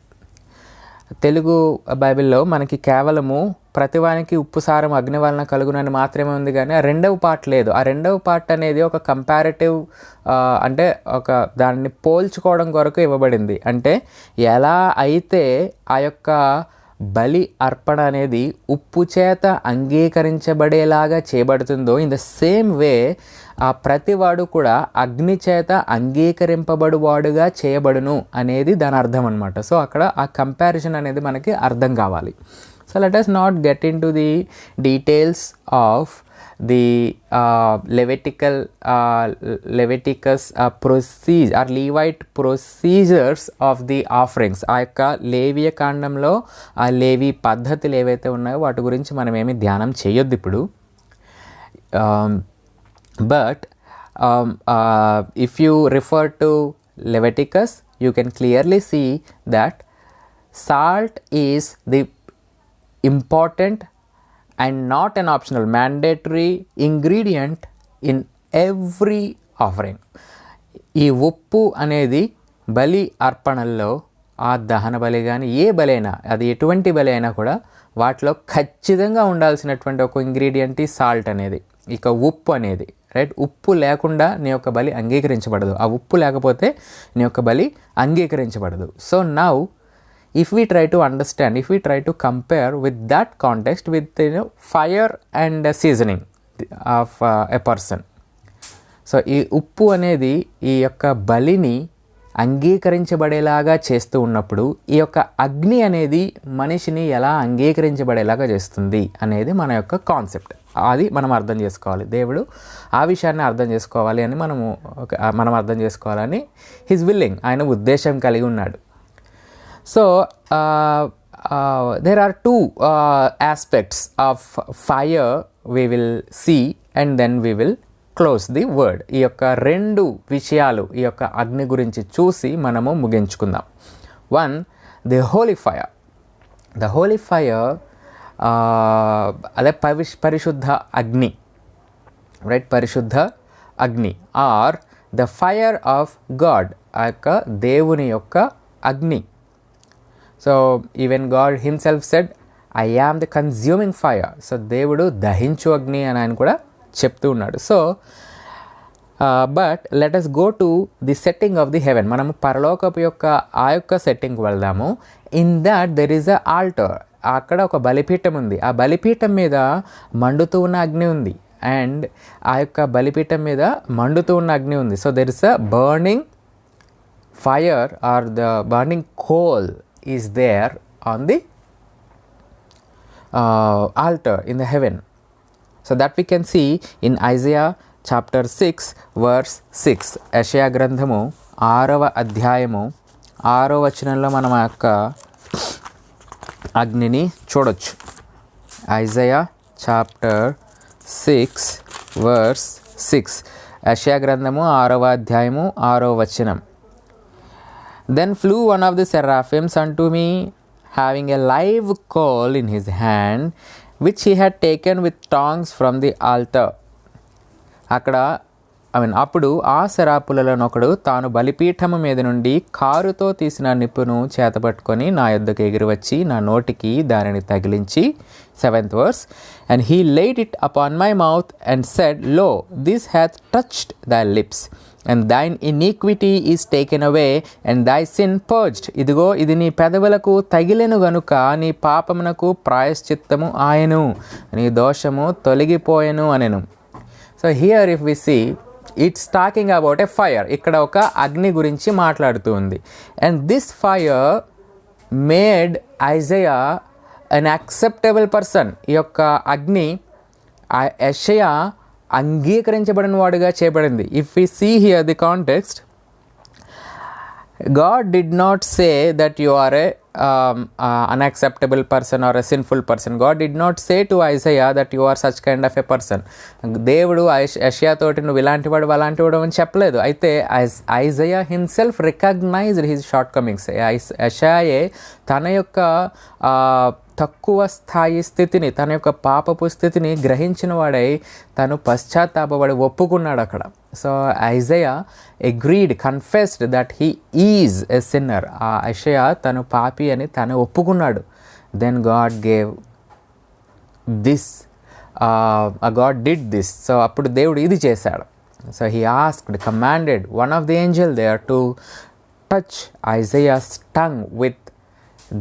Telugu బైబిల్లో మనకి కేవలము ప్రతివానికి ఉప్పు సారం అగ్ని వలన కలుగునని మాత్రమే ఉంది, కానీ ఆ రెండవ పార్ట్ లేదు. ఆ రెండవ పార్ట్ అనేది ఒక కంపారిటివ్, అంటే ఒక దాన్ని పోల్చుకోవడం కొరకు ఇవ్వబడింది. అంటే ఎలా అయితే ఆ యొక్క బలి అర్పణ అనేది ఉప్పు చేత అంగీకరించబడేలాగా చేయబడుతుందో, ఇన్ ద సేమ్ వే ప్రతివాడు కూడా అగ్ని చేత అంగీకరింపబడువాడుగా చేయబడును అనేది దాని అర్థం అనమాట. సో అక్కడ ఆ కంపారిజన్ అనేది మనకి అర్థం కావాలి. So let us not get into the details of the Leviticus procedure or Levite procedures of the offerings. ఆ యొక్క లేవియ కాండంలో ఆ లేవి పద్ధతులు ఏవైతే ఉన్నాయో వాటి గురించి మనం ఏమి ధ్యానం చేయొద్దు ఇప్పుడు. But if you refer to Leviticus, you can clearly see that salt is the important and not an optional, mandatory ingredient in every offering. ఈ ఉప్పు అనేది బలి అర్పణల్లో, ఆ దహన బలి కానీ ఏ బలి అయినా, అది ఎటువంటి బలి అయినా కూడా వాటిలో ఖచ్చితంగా ఉండాల్సినటువంటి ఒక ఇంగ్రీడియంట్ ఈ సాల్ట్ అనేది, ఇక ఉప్పు అనేది, రైట్. ఉప్పు లేకుండా నీ యొక్క బలి అంగీకరించబడదు. ఆ ఉప్పు లేకపోతే నీ యొక్క బలి అంగీకరించబడదు. So now if we try to understand, if we try to compare with that context with fire and seasoning of a person. So ఈ ఉప్పు అనేది ఈ యొక్క బలిని అంగీకరించబడేలాగా చేస్తూ ఉన్నప్పుడు ఈ యొక్క అగ్ని అనేది మనిషిని ఎలా అంగీకరించబడేలాగా చేస్తుంది అనేది మన యొక్క కాన్సెప్ట్. అది మనం అర్థం చేసుకోవాలి. దేవుడు ఆ విషయాన్ని అర్థం చేసుకోవాలి అని మనం అర్థం చేసుకోవాలని హిజ్ విల్లింగ్, ఆయన ఉద్దేశం కలిగి ఉన్నాడు. So there are two aspects of fire we will see and then we will close the word. ఈ యొక్క రెండు విషయాలు ఈ యొక్క అగ్ని గురించి చూసి మనము ముగించుకుందాం. One, the holy fire. The holy fire అదే పరిశుద్ధ అగ్ని, రైట్, పరిశుద్ధ అగ్ని or the fire of God, ఆ యొక్క దేవుని యొక్క అగ్ని. So even God himself said, I am the consuming fire. So దేవుడు దహించు అగ్ని అని ఆయన కూడా చెప్తూ ఉన్నాడు. So but let us go to the setting of the heaven. మనము పరలోకపు యొక్క ఆ యొక్క సెట్టింగ్కి వెళ్దాము. In that there is a altar. అక్కడ ఒక బలిపీఠం ఉంది. ఆ బలిపీఠం మీద మండుతూ ఉన్న అగ్ని ఉంది. అండ్ ఆ యొక్క బలిపీఠం మీద మండుతూ ఉన్న అగ్ని ఉంది. So there is a burning fire are the burning coal is there on the altar in the heaven. So that we can see in Isaiah chapter 6 verse 6. యెషయా గ్రంథము 6వ అధ్యాయము 6వ వచనంలో మనం ఆ యొక్క అగ్నిని చూడొచ్చు. Isaiah chapter 6 verse 6. యెషయా గ్రంథము 6వ అధ్యాయము 6వ వచనం. Then flew one of the seraphims unto me, having a live coal in his hand, which he had taken with tongs from the altar. అప్పుడు ఆ శరాపులలోనొకడు తాను బలిపీఠము మీద నుండి కారుతో తీసిన నిప్పును చేతపట్టుకొని నా యొద్దకు ఎగిరి వచ్చి నా నోటికి దానిని తగిలించి, 7th verse, and he laid it upon my mouth and said, Lo, this hath touched thy lips, and thine iniquity is taken away, and thy sin purged. ఇదిగో ఇది నీ పెదవులకు తగిలెను గనుక నీ పాపమునకు ప్రాయశ్చిత్తము ఆయను, నీ దోషము తొలగిపోయెను అనెను. So here if we see, it's talking about a fire. ఇక్కడ ఒక అగ్ని గురించి మాట్లాడుతూ ఉంది. And this fire made Isaiah an acceptable person. ఈ యొక్క అగ్ని యెషయా అంగీకరించబడిన వాడుగా చేయబడింది. If we see here the context, God did not say that you are a unacceptable person or a sinful person. God did not say to Isaiah that you are such kind of a person. దేవుడు యెషయా తోటి నువ్వు ఇలాంటి వాడు అలాంటి వాడు అని చెప్పలేదు. అయితే Isaiah himself recognised his shortcomings. యెషయాయే తన యొక్క తక్కువ స్థాయి స్థితిని, తన యొక్క పాపపు స్థితిని గ్రహించిన వాడై తను పశ్చాత్తాపడి ఒప్పుకున్నాడు అక్కడ. So Isaiah agreed, confessed that he is a sinner. ఆ యెషయా తను పాపి అని తను ఒప్పుకున్నాడు. Then God gave this, God did this. So అప్పుడు దేవుడు ఇది చేశాడు. So he asked, commanded one of the angel there to touch Isaiah's tongue with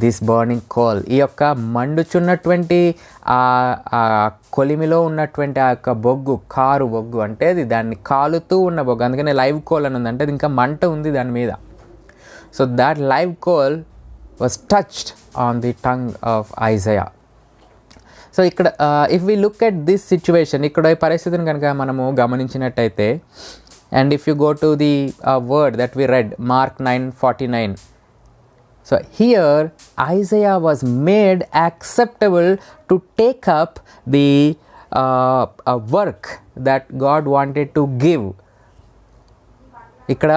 this burning coal, ఈ యొక్క మండుచున్నటువంటి ఆ కొలిమిలో ఉన్నటువంటి ఆ యొక్క బొగ్గు, కారు బొగ్గు అంటే అది దాన్ని కాలుతూ ఉన్న బొగ్గు, అందుకనే లైవ్ కోల్ అని ఉంది, అంటే అది ఇంకా మంట ఉంది దాని మీద. So that live coal was touched on the tongue of Isaiah. So ఇక్కడ if we look at this situation, ఇక్కడ ఈ పరిస్థితిని కనుక మనము గమనించినట్టయితే, and if you go to the word that we read, Mark 9:49. So here Isaiah was made acceptable to take up the work that God wanted to give. ఇక్కడ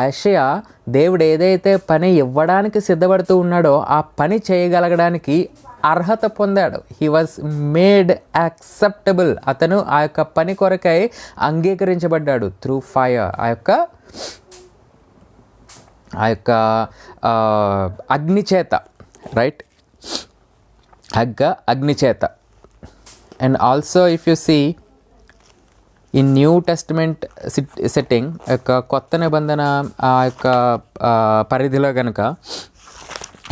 యెషయా దేవుడు ఏదైతే పని ఇవ్వడానికి సిద్ధపడుతూ ఉన్నాడో ఆ పని చేయగలగడానికి అర్హత పొందాడు. హీ వాజ్ మేడ్ యాక్సెప్టబుల్, అతను ఆ యొక్క పని కొరకై అంగీకరించబడ్డాడు త్రూ ఫైర్, ఆ యొక్క అగ్నిచేత, రైట్, అగ్నిచేత. And also if you see in New Testament setting, యొక్క కొత్త నిబంధన ఆ యొక్క పరిధిలో కనుక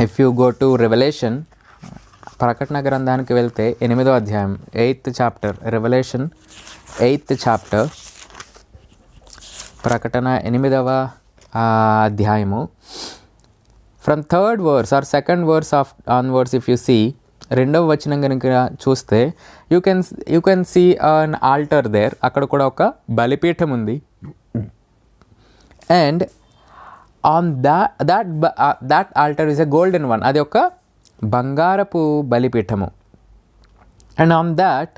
if you go to Revelation, ప్రకటన గ్రంథానికి వెళ్తే 8వ అధ్యాయం 8th chapter, revolution 8th chapter, ప్రకటన 8వ అధ్యాయము, from 3rd verse or 2nd verse of onwards if you see, 2వ వచనం కనుక చూస్తే you can see an altar there, అక్కడ కూడా ఒక బలిపీఠం ఉంది. And on that altar is a golden one, అది ఒక బంగారపు బలిపీఠము. And on that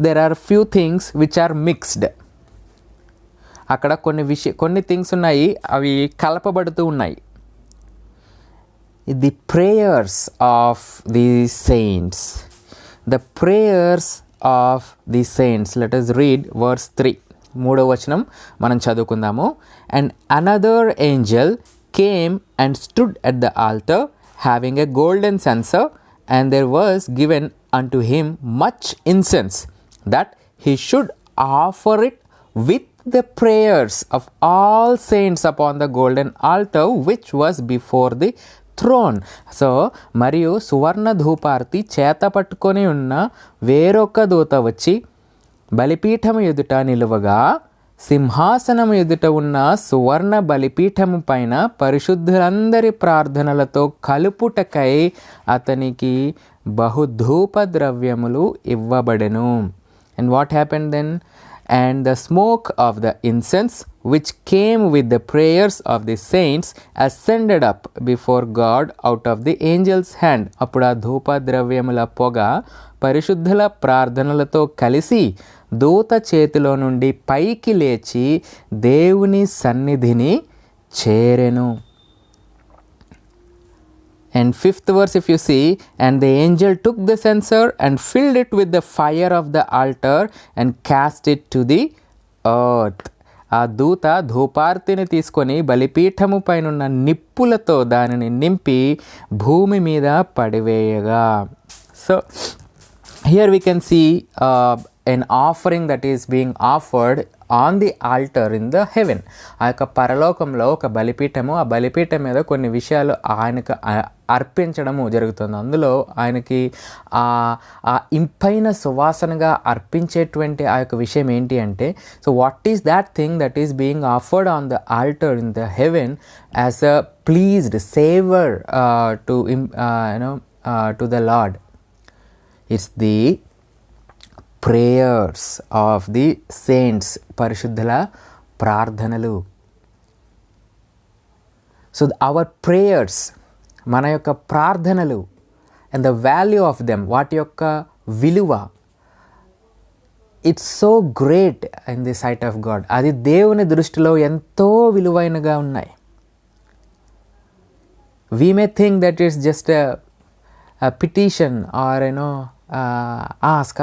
there are few things which are mixed. అక్కడ కొన్ని థింగ్స్ ఉన్నాయి, అవి కలపబడుతూ ఉన్నాయి. The prayers of the saints, the prayers of the saints. Let us read verse 3, 3వ వచనం మనం చదువుకుందాము. And another angel came and stood at the altar having a golden censer, and there was given unto him much incense, that he should offer it with the prayers of all saints upon the golden altar which was before the throne. So మరియు సువర్ణ ధూపార్తి చేత పట్టుకొని ఉన్న వేరొక దూత వచ్చి బలిపీఠము ఎదుట నిలువగా, సింహాసనము ఎదుట ఉన్న సువర్ణ బలిపీఠము పైన పరిశుద్ధులందరి ప్రార్థనలతో కలుపుటకై అతనికి బహుధూప ద్రవ్యములు ఇవ్వబడెను. And what happened then? And the smoke of the incense which came with the prayers of the saints ascended up before God out of the angel's hand. అప్పుడు ఆ ధూప ద్రవ్యముల పొగ పరిశుద్ధుల ప్రార్థనలతో కలిసి దూత చేతిలో నుండి పైకి లేచి దేవుని సన్నిధిని చేరెను. And 5th verse if you see, and the angel took the censer and filled it with the fire of the altar and cast it to the earth. ఆ దూత ధూపార్తిని తీసుకొని బలిపీఠము పైనున్న నిప్పులతో దానిని నింపి భూమి మీద పడివేయగా. So here we can see an offering that is being offered on the altar in the heaven. ఆ యొక్క పరలోకంలో ఒక బలిపీఠము, ఆ బలిపీఠం మీద కొన్ని విషయాలు ఆయనకు అర్పించడము జరుగుతుంది. అందులో ఆయనకి ఆ ఇంపైన సువాసనగా అర్పించేటువంటి ఆ యొక్క విషయం ఏంటి అంటే, so what is that thing that is being offered on the altar in the heaven as a pleased savour to the Lord? It's the prayers of the saints, పరిశుద్ధుల ప్రార్థనలు. సో అవర్ ప్రేయర్స్, మన యొక్క ప్రార్థనలు, and the value of them, వాటి యొక్క విలువ, it's so great in the sight of God. అది దేవుని దృష్టిలో ఎంతో విలువైనగా ఉన్నాయి. We may think that it's just a petition or ask,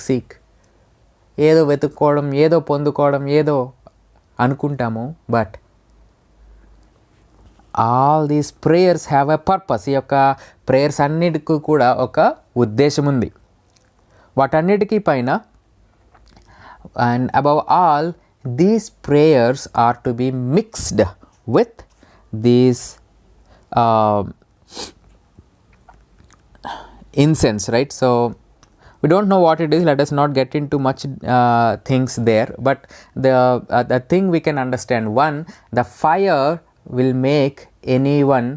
seek, ఏదో వెతుక్కోవడం, ఏదో పొందుకోవడం, ఏదో అనుకుంటాము. But all these prayers have a purpose. ఈ యొక్క ప్రేయర్స్ అన్నిటికీ కూడా ఒక ఉద్దేశం ఉంది. వాటన్నిటికీ పైన, and above all, these prayers are to be mixed with these incense, right? So we don't know what it is, let us not get into much things there, but the thing we can understand, one, the fire will make anyone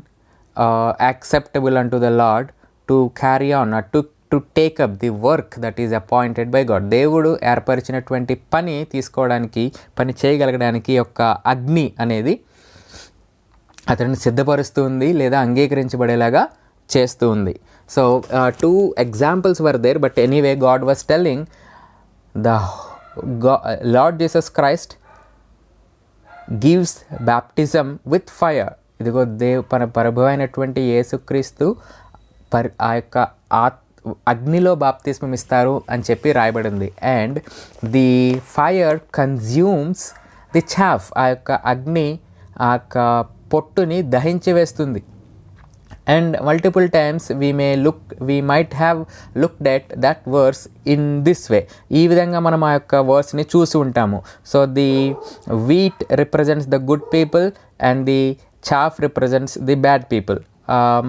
acceptable unto the Lord to carry on or to take up the work that is appointed by God. దేవుడు ఏర్పరిచినటువంటి పని తీసుకోవడానికి, పని చేయగలగడానికి యొక్క అగ్ని అనేది అతడిని సిద్ధపరుస్తుంది లేదా అంగీకరించబడేలాగా చేస్తూ ఉంది. So 2 examples were there, but anyway God was telling the Lord Jesus Christ gives baptism with fire. ఇదిగో ప్రభు అయినటువంటి యేసుక్రీస్తు ఆ యొక్క అగ్నిలో బాప్తిస్మం ఇస్తారు అని చెప్పి రాయబడింది. And the fire consumes the chaff, ఆ యొక్క అగ్ని ఆ యొక్క పొట్టుని దహించి వేస్తుంది. And multiple times we might have looked at that verse in this way. ఈ విధంగా మనం ఆ యొక్క వర్స్ని చూసి ఉంటాము. So the wheat represents the good people and the chaff represents the bad people.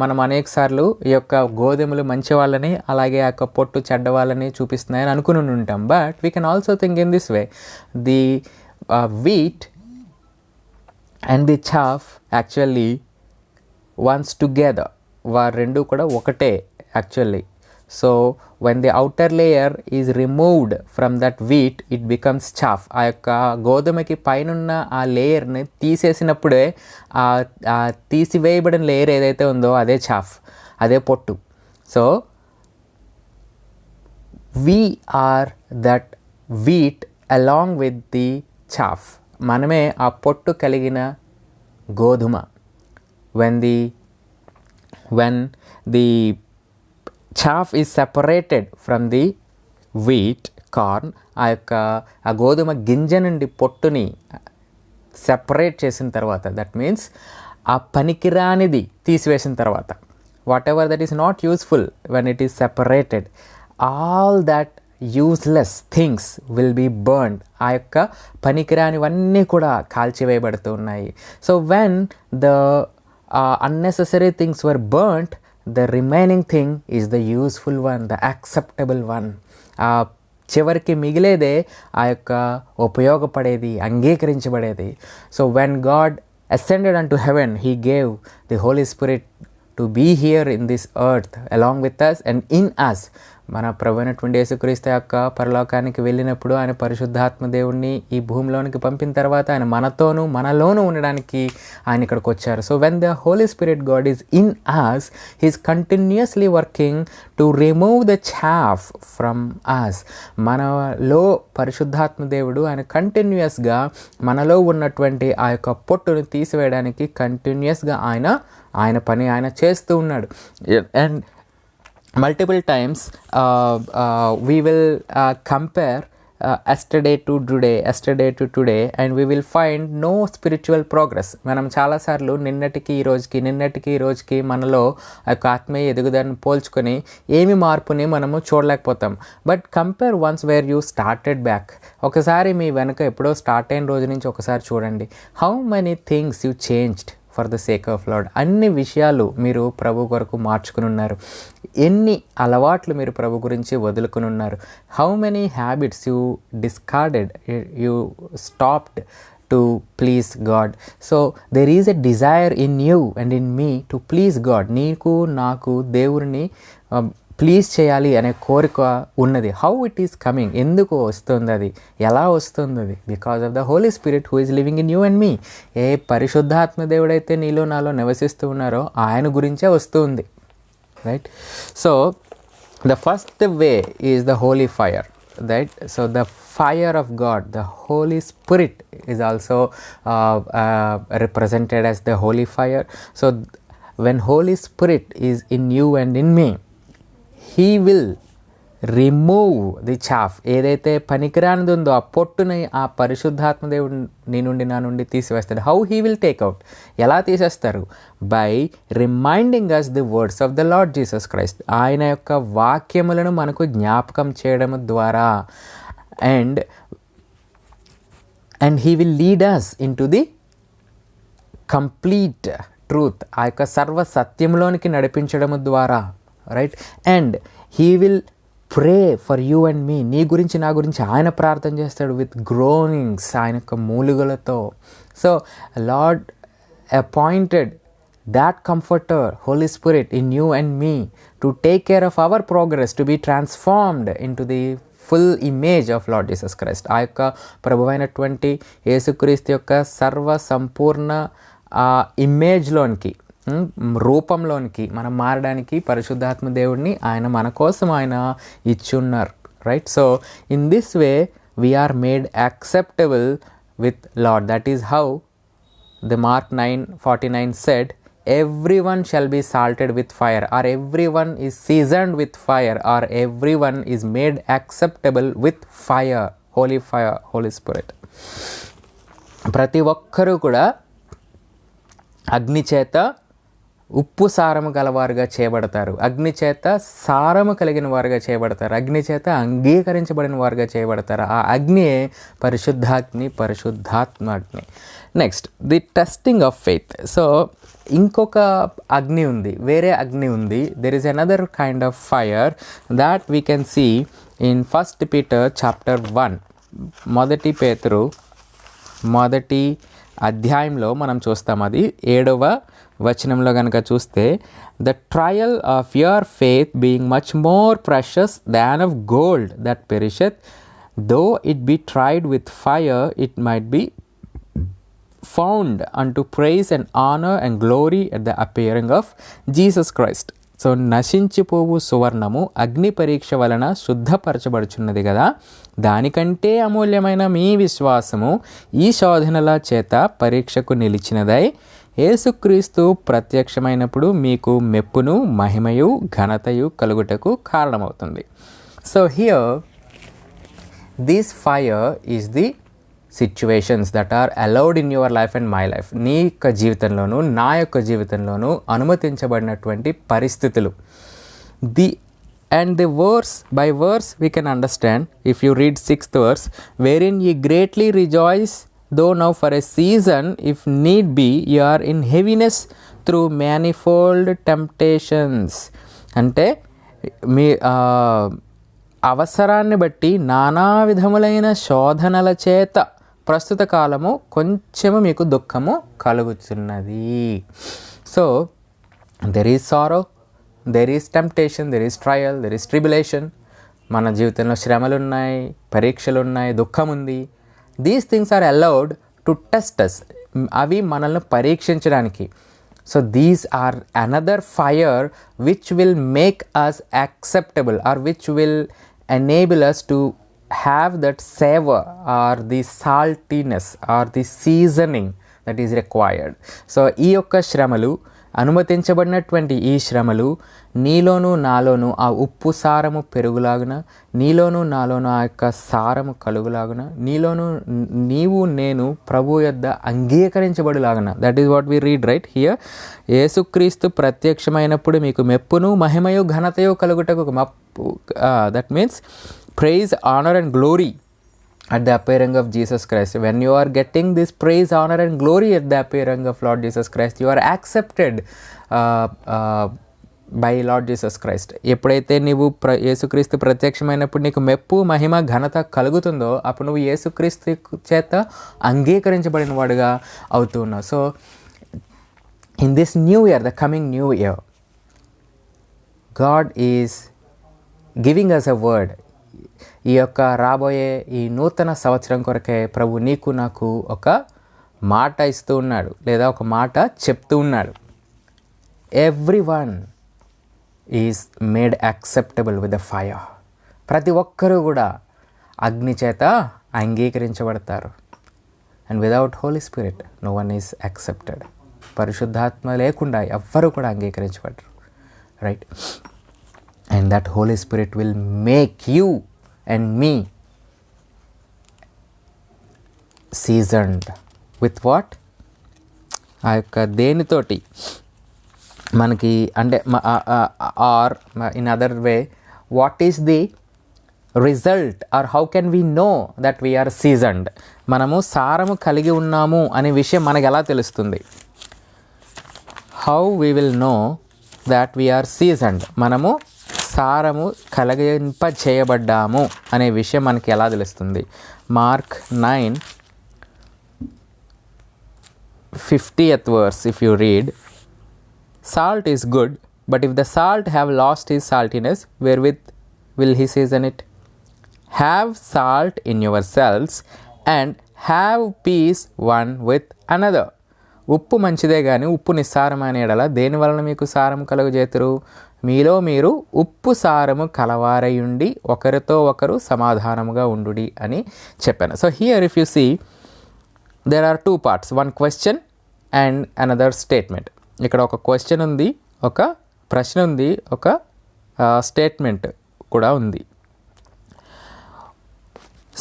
మనం అనేక సార్లు ఈ యొక్క గోధుమలు మంచి వాళ్ళని, అలాగే ఆ యొక్క పొట్టు చెడ్డ వాళ్ళని చూపిస్తున్నాయని అనుకుని ఉంటాం. But we can also think in this way, the wheat and the chaff actually once together, వారు రెండు కూడా ఒకటే actually. So when the outer layer is removed from that wheat, it becomes chaff. ఆ యొక్క గోధుమకి పైనున్న ఆ లేయర్ని తీసేసినప్పుడే ఆ తీసివేయబడిన లేయర్ ఏదైతే ఉందో అదే చాఫ్, అదే పొట్టు. So we are that wheat along with the chaff. మనమే ఆ పొట్టు కలిగిన గోధుమ. when the chaff is separated from the wheat corn, ఆ యొక్క ఆ గోధుమ గింజ నుండి పొట్టుని సెపరేట్ చేసిన తర్వాత, దట్ మీన్స్ ఆ పనికిరానిది తీసివేసిన తర్వాత, whatever that is not useful, when it is separated, all that useless things will be burned. ఆ యొక్క పనికిరానివన్నీ కూడా కాల్చివేయబడుతూ ఉన్నాయి. So when the unnecessary things were burnt, the remaining thing is the useful one, the acceptable one. చివరికి మిగిలేదే ఆ యొక్క ఉపయోగపడేది, అంగీకరించబడేది. So when God ascended unto heaven, he gave the Holy Spirit to be here in this earth along with us and in us. మన ప్రభువైనటువంటి యేసుక్రీస్తు యొక్క పరలోకానికి వెళ్ళినప్పుడు ఆయన పరిశుద్ధాత్మ దేవుడిని ఈ భూమిలోనికి పంపిన తర్వాత ఆయన మనలోనూ ఉండడానికి ఆయన ఇక్కడికి వచ్చారు. So when the Holi Spirit God is in us, he is continuously working to remove the chaff from us. మనలో పరిశుద్ధాత్మ దేవుడు ఆయన కంటిన్యూస్గా మనలో ఉన్నటువంటి ఆ యొక్క పొట్టును తీసివేయడానికి కంటిన్యూస్గా ఆయన పని ఆయన చేస్తూ ఉన్నాడు. And multiple times we will compare yesterday to today and we will find no spiritual progress. మనం చాలాసార్లు నిన్నటికి ఈ రోజుకి మనలో ఒక ఆత్మీయ ఎదుగుదలను పోల్చుకొని ఏమి మార్పుని మనము చూడలేకపోతాం. But compare once where you started back. ఒకసారి మీ వెనుక ఎప్పుడో స్టార్ట్ అయిన రోజు నుంచి ఒకసారి చూడండి. How many things you changed for the sake of lord. అన్ని విషయాలు మీరు ప్రభు కొరకు మార్చుకుని ఉన్నారు. ఎన్ని అలవాట్లు మీరు ప్రభు గురించి వదులుకుని ఉన్నారు. How many habits you discarded, you stopped to please God. So there is a desire in you and in me to please God. నీకు నాకు దేవుడిని ప్లీజ్ చేయాలి అనే కోరిక ఉన్నది. హౌ ఇట్ ఈస్ కమింగ్, ఎందుకు వస్తుంది అది, ఎలా వస్తుంది అది? Because of the Holi spirit who is living in you and me. ఏ పరిశుద్ధాత్మ దేవుడైతే నీలో నాలో నివసిస్తూ ఉన్నారో ఆయన గురించే వస్తుంది, right? So the first way is the holy fire, right? So the fire of God, the Holy Spirit is also represented as the holy fire. So when Holy Spirit is in you and in me, he will remove the chaff. ఏదైతే పనికిరానిది ఉందో ఆ పొట్టుని ఆ పరిశుద్ధాత్మ దేవుడు నీ నుండి నా నుండి తీసివేస్తాడు. How he will take out, ఎలా తీసేస్తారు? By reminding us the words of the Lord Jesus Christ. ఆయన యొక్క వాక్యములను మనకు జ్ఞాపకం చేయడం ద్వారా. And he will lead us in to the complete truth, ఆ యొక్క సర్వ సత్యంలోనికి నడిపించడం ద్వారా, right. And he will pray for you and me, నీ గురించి నా గురించి ఆయన ప్రార్థన చేస్తాడు విత్ గ్రోనింగ్స్, ఆయన యొక్క మూలుగలతో. So Lord appointed that comforter, Holy Spirit, in you and me to take care of our progress, to be transformed into the full image of Lord Jesus Christ. ఆ యొక్క ప్రభువైనటువంటి యేసుక్రీస్తు యొక్క సర్వ సంపూర్ణ ఇమేజ్లోనికి, రూపంలోనికి మనం మారడానికి పరిశుద్ధాత్మ దేవుడిని ఆయన మన కోసం ఆయన ఇచ్చున్నారు, right. So in this way we are made acceptable with Lord. That is how the Mark 9:49 said, everyone shall be salted with fire, or everyone is seasoned with fire, or everyone is made acceptable with fire, Holy Spirit. ప్రతి ఒక్కరూ కూడా అగ్ని చేత ఉప్పు సారము గలవారుగా చేయబడతారు, అగ్ని చేత సారము కలిగిన వారుగా చేయబడతారు, అగ్ని చేత అంగీకరించబడిన వారుగా చేయబడతారు. ఆ అగ్నియే పరిశుద్ధాత్మాగ్ని. Next, the testing of faith. సో ఇంకొక అగ్ని ఉంది, వేరే అగ్ని ఉంది. There is another kind of fire that we can see in 1 Peter chapter 1. మొదటి పేతురు మొదటి అధ్యాయంలో మనం చూస్తాం. అది 7వ వచనంలో కనుక చూస్తే, the trial of your faith being much more precious than of gold that perisheth, though it be tried with fire, it might be found unto praise and honor and glory at the appearing of Jesus Christ. So నశించిపోవు సువర్ణము అగ్ని పరీక్ష వలన శుద్ధపరచబడుచున్నది కదా, దానికంటే అమూల్యమైన మీ విశ్వాసము ఈ శోధనల చేత పరీక్షకు నిలిచినదై యేసుక్రీస్తు ప్రత్యక్షమైనప్పుడు మీకు మెప్పును మహిమయు ఘనతయు కలుగుటకు కారణమవుతుంది. So here this fire is the situations that are allowed in your life and my life. నీ యొక్క జీవితంలోనూ నా యొక్క జీవితంలోనూ అనుమతించబడినటువంటి పరిస్థితులు. And the verse by verse we can understand, if you read 6th verse, wherein ye greatly rejoice, though now for a season, if need be, ye are in heaviness through manifold temptations. అంటే మీ అవసరాన్ని బట్టి నానా విధములైన శోధనల చేత ప్రస్తుత కాలము కొంచెము మీకు దుఃఖము కలుగుతున్నది. So there is sorrow, there is temptation, there is trial, there is tribulation. మన జీవితంలో శ్రమలు ఉన్నాయి, పరీక్షలు ఉన్నాయి, దుఃఖం ఉంది. These things are allowed to test us. అవి మనల్ని పరీక్షించడానికి. So these are another fire which will make us acceptable, or which will enable us to have that savor or the saltiness or the seasoning that is required. So ఈ యొక్క శ్రమలు, అనుమతించబడినటువంటి ఈ శ్రమలు నీలోనూ నాలోనూ ఆ ఉప్పు సారము పెరుగులాగున, నీలోనూ నాలోనూ ఆ యొక్క సారము కలుగులాగున, నీలోనూ నీవు నేను ప్రభు యొద్ద అంగీకరించబడులాగున. That is what we read right here. యేసుక్రీస్తు ప్రత్యక్షమైనప్పుడు మీకు మెప్పును మహిమయు ఘనతయు కలుగుటకు that means praise, honor and glory at the appearing of Jesus Christ. When you are getting this praise, honor and glory at the appearing of Lord Jesus Christ, you are accepted by Lord Jesus Christ. ఎప్పుడైతే నీవు యేసుక్రీస్తు ప్రత్యక్షమైనప్పుడు నీకు మెప్పు మహిమ ఘనత కలుగుతుందో అప్పుడు నువ్వు యేసుక్రీస్తు చేత అంగీకరించబడిన వాడుగా అవుతూ ఉన్నావు. So in this new year, the coming new year, God is giving us a word. ఈ యొక్క రాబోయే ఈ నూతన సంవత్సరం కొరకే ప్రభు నీకు నాకు ఒక మాట ఇస్తూ ఉన్నాడు, లేదా ఒక మాట చెప్తూ ఉన్నాడు. Everyone is made acceptable with the fire. ప్రతి ఒక్కరూ కూడా అగ్ని చేత అంగీకరించబడతారు. And without holy spirit no one is accepted. పరిశుద్ధాత్మ లేకుండా ఎవ్వరూ కూడా అంగీకరించబడరు, right. And that Holy Spirit will make you and me seasoned with what? ఆ యొక్క దేనితోటి మనకి అంటే or in other way, what is the result or how can we know that we are seasoned? మనము సారము కలిగి ఉన్నాము అనే విషయం మనకు ఎలా తెలుస్తుంది? How we will know that we are seasoned, మనము సారము కలిగింప చేయబడ్డాము అనే విషయం మనకి ఎలా తెలుస్తుంది? Mark 9:50th verse, if you read, salt is good, but if the salt have lost his saltiness, wherewith will he season it? Have salt in yourselves and have peace one with another. ఉప్పు మంచిదే కానీ ఉప్పు నిస్సారమైన ఎడల దేని వలన మీకు సారము కలుగజేతురు? మీలో మీరు ఉప్పు సారము కలవారయుండి ఒకరితో ఒకరు సమాధానముగా ఉండుడి అని చెప్పాను. So here if you see there are two parts, one question and another statement. ఇక్కడ ఒక క్వశ్చన్ ఉంది, ఒక ప్రశ్న ఉంది, ఒక స్టేట్మెంట్ కూడా ఉంది.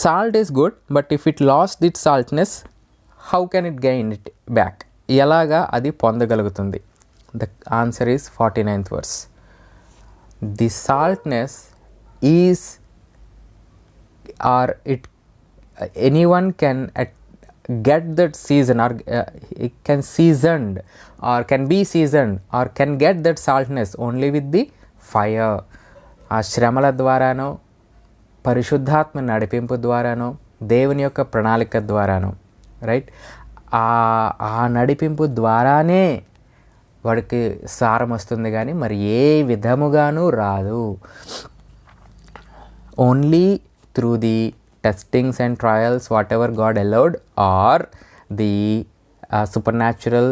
Salt is good, but if it lost its saltness, how can it gain it back? ఎలాగా అది పొందగలుగుతుంది? The answer is 49th verse. The saltness is, or it, anyone can get that season, or it can seasoned or can be seasoned or can get that saltness only with the fire. ఆ శ్రమల ద్వారానో, పరిశుద్ధాత్మ నడిపింపు ద్వారానో, దేవుని యొక్క ప్రణాళిక ద్వారానో, రైట్, ఆ నడిపింపు ద్వారానే వాడికి సారం వస్తుంది కానీ మరి ఏ విధముగానూ రాదు. Only through the testings and trials whatever God allowed, or the supernatural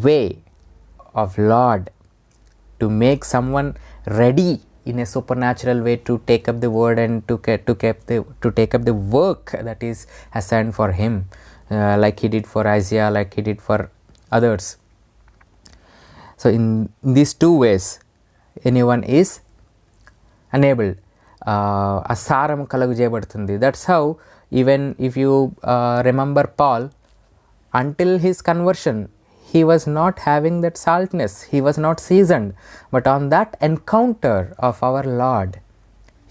way of Lord to make someone ready in a supernatural way to take up the word and to take up the work that is assigned for him, like he did for Isaiah, like he did for others. So in these two ways anyone is enabled, ఆ సారము కలుగు చేయబడుతుంది. That's how even if you remember Paul, until his conversion he was not having that saltness, he was not seasoned, but on that encounter of our Lord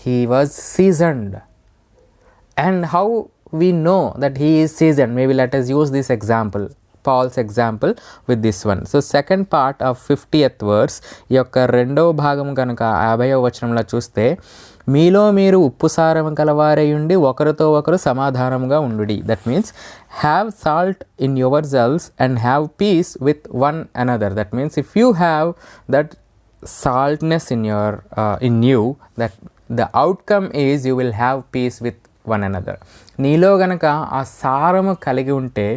he was seasoned. And how we know that he is seasoned? Maybe let us use this example, Paul's example with this one. So second part of 50th verse యొక్క రెండవ భాగం కనుక 50వ వచనంలో చూస్తే, మీలో మీరు ఉప్పు సారం కలవారయుండి ఒకరితో ఒకరు సమాధానముగా ఉండుడి. That means have salt in your selves and have peace with one another. That means if you have that saltness in you, that the outcome is you will have peace with one another. నీలో గనక ఆ సారము కలిగి ఉంటే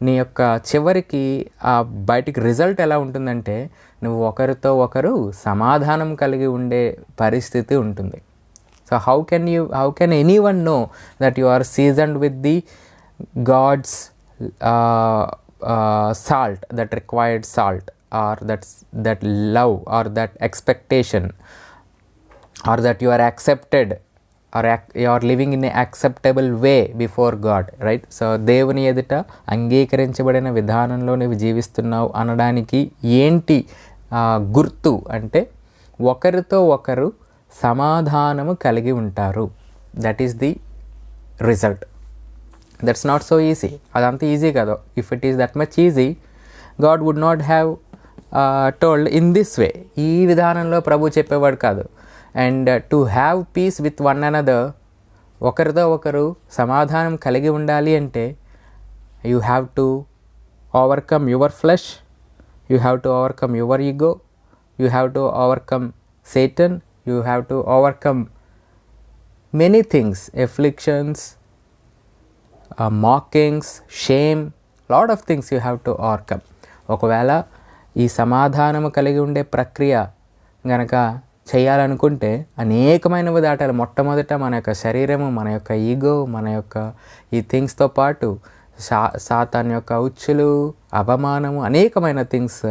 నీ యొక్క చివరికి ఆ బయటికి రిజల్ట్ ఎలా ఉంటుందంటే నువ్వు ఒకరితో ఒకరు సమాధానం కలిగి ఉండే పరిస్థితి ఉంటుంది. So how can anyone know that you are seasoned with the God's salt, that required salt, or that love, or that expectation, or that you are accepted, or you are living in an acceptable way before God, right? So దేవుని ఎదుట అంగీకరించబడిన విధానంలో నువ్వు జీవిస్తున్నావు అనడానికి ఏంటి గుర్తు అంటే ఒకరితో ఒకరు సమాధానము కలిగి ఉంటారు. That is the result. That's not so easy. అదంత ఈజీ కాదు. If it is that much easy, God would not have told in this way. ఈ విధానంలో ప్రభు చెప్పేవాడు కాదు. And to have peace with one another, ఒకరితో ఒకరు సమాధానం కలిగి ఉండాలి అంటే you have to overcome your flesh, you have to overcome your ego, you have to overcome Satan, you have to overcome many things, afflictions, mockings, shame, lot of things you have to overcome. ఒకవేళ ఈ సమాధానము కలిగి ఉండే ప్రక్రియ గనక చేయాలనుకుంటే అనేకమైనవి దాటాలి. మొట్టమొదట మన యొక్క శరీరము, మన యొక్క ఈగో, మన యొక్క ఈ థింగ్స్తో పాటు సాతాన్ యొక్క ఉచ్చులు, అవమానము, అనేకమైన థింగ్స్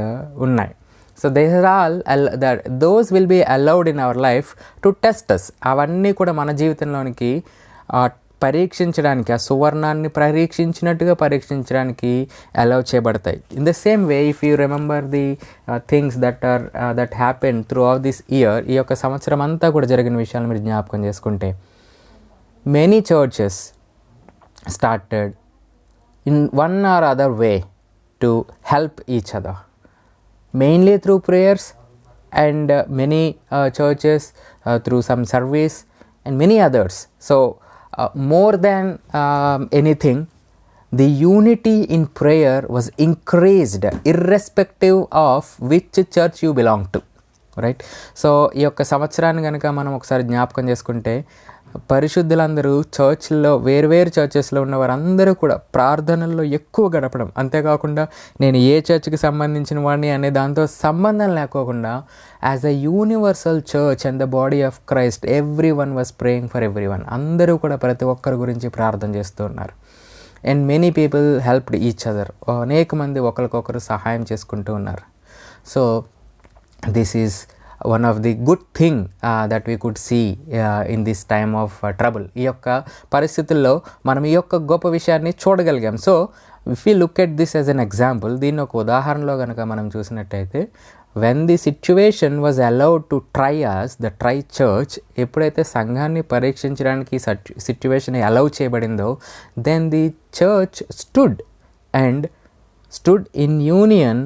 ఉన్నాయి. So those will be allowed in our life to test us. అవన్నీ కూడా మన జీవితంలోనికి పరీక్షించడానికి, ఆ సువర్ణాన్ని పరీక్షించినట్టుగా పరీక్షించడానికి అలౌ చేయబడతాయి. In the same way if you remember the things that happen through of this year, ఈ యొక్క సంవత్సరం అంతా కూడా జరిగిన విషయాలు మీరు జ్ఞాపకం చేసుకుంటే, many churches started in one or other way to help each other, mainly through prayers, and many churches through some service and many others. So more than anything, the unity in prayer was increased irrespective of which church you belong to, right. So ఈ యొక్క సంవత్సరాన్ని కనుక మనం ఒకసారి జ్ఞాపకం చేసుకుంటే, పరిశుద్ధులందరూ చర్చ్ల్లో, వేరువేరు చర్చెస్లో ఉన్న వారందరూ కూడా ప్రార్థనల్లో ఎక్కువ గడపడం, అంతేకాకుండా నేను ఏ చర్చ్కి సంబంధించిన వాడిని అనే దాంతో సంబంధం లేకోకుండా as a universal church and the body of Christ every one was praying for every one. అందరూ కూడా ప్రతి ఒక్కరి గురించి ప్రార్థన చేస్తూ ఉన్నారు. And many people helped each other. అనేక మంది ఒకరికొకరు సహాయం చేసుకుంటూ ఉన్నారు. So this is one of the good thing that we could see in this time of trouble. ఈ యొక్క పరిస్థితుల్లో మనం ఈ యొక్క గొప్ప విషయాన్ని చూడగలిగాం. So if we look at this as an example, దీన్ని ఒక ఉదాహరణలో కనుక మనం చూసినట్టయితే, when the situation was allowed to try us, the try church, ఎప్పుడైతే సంఘాన్ని పరీక్షించడానికి సిచ్యువేషన్ అలౌ చేయబడిందో, then the church stood in union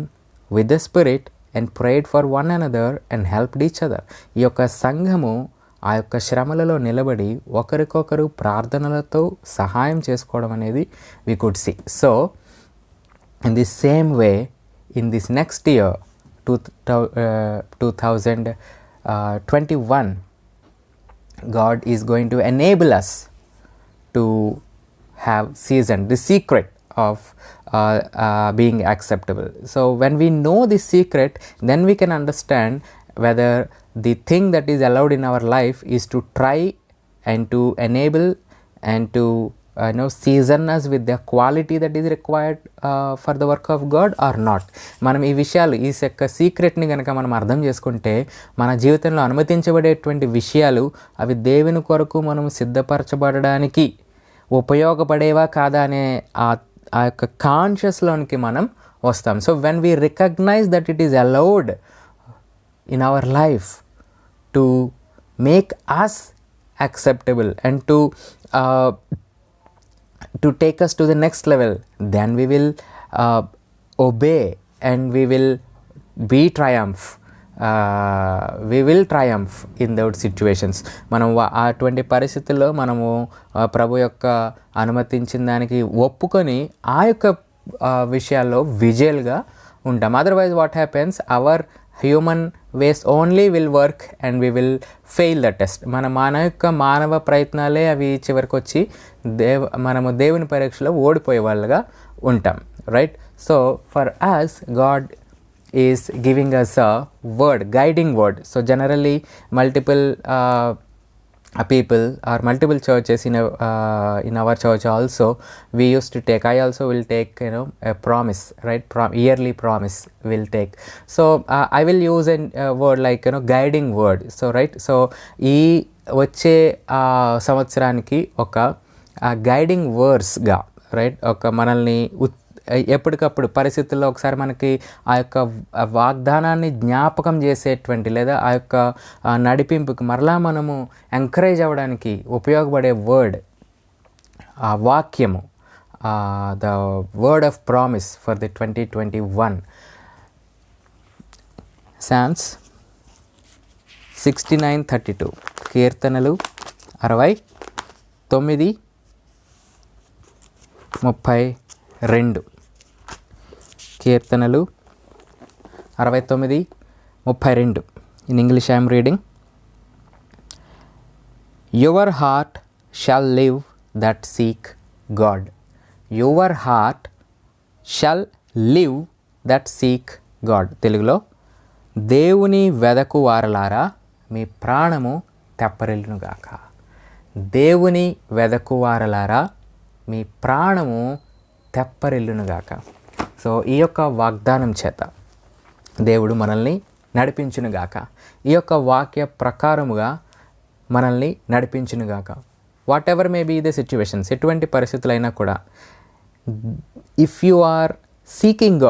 with the Spirit and prayed for one another and helped each other. ఈ యొక్క సంఘము ఆ యొక్క శ్రమలలో నిలబడి ఒకరికొకరు ప్రార్థనలతో సహాయం చేసుకోవడం అనేది we could see. So in the same way, in this next year 2021, God is going to enable us to have seasoned the secret of being acceptable. So when we know this secret, then we can understand whether the thing that is allowed in our life is to try and to enable and to season us with the quality that is required for the work of God or not. మనం ఈ విషయాలు, ఈ యొక్క సీక్రెట్ని కనుక మనం అర్థం చేసుకుంటే, మన జీవితంలో అనుమతించబడేటువంటి విషయాలు అవి దేవుని కొరకు మనం సిద్ధపరచబడడానికి ఉపయోగపడేవా కాదా అనే ఆ యొక్క కాన్షియస్లోనికి మనం వస్తాం. So when we recognise that it is allowed in our life to make us acceptable and to take us to the next level, then we will obey and we will triumph in those situations. మనం అటువంటి పరిస్థితుల్లో మనము ప్రభు యొక్క అనుమతించిన దానికి ఒప్పుకొని ఆ యొక్క విషయాల్లో విజయులుగా ఉంటాం. Otherwise what happens, our human ways only will work and we will fail the test. మన యొక్క మానవ ప్రయత్నాలే అవి చివరికి వచ్చి మనము దేవుని పరీక్షలో ఓడిపోయే వాళ్ళుగా ఉంటాం, right. So for us God is giving us a word, guiding word. So generally multiple people or multiple churches in our church also, we used to take, I also will take a promise, right, yearly promise will take. So I will use a word like guiding word. So right, so ఈ వచ్చే సంవత్సరానికి ఒక guiding వర్డ్స్గా, right, ఒక మనల్ని ఎప్పటికప్పుడు పరిస్థితుల్లో ఒకసారి మనకి ఆ యొక్క వాగ్దానాన్ని జ్ఞాపకం చేసేటువంటి లేదా ఆ యొక్క నడిపింపుకి మరలా మనము ఎంకరేజ్ అవ్వడానికి ఉపయోగపడే వర్డ్, ఆ వాక్యము, the word of promise for the 2021. Psalms 69:32, కీర్తనలు 69:32. కీర్తనలు 69:32. In English I am reading. Your heart shall live that seek God. Your heart shall live that seek God. తెలుగులో, దేవుని వెదకు వారలారా మీ ప్రాణము తెప్పరిల్లునుగాక. దేవుని వెదకు వారలారా మీ ప్రాణము తెప్పరిల్లునుగాక. సో ఈ యొక్క వాగ్దానం చేత దేవుడు మనల్ని నడిపించునుగాక. ఈ యొక్క వాక్య ప్రకారముగా మనల్ని నడిపించునుగాక. Whatever may be the situations, ఎటువంటి పరిస్థితులైనా కూడా, if you are seeking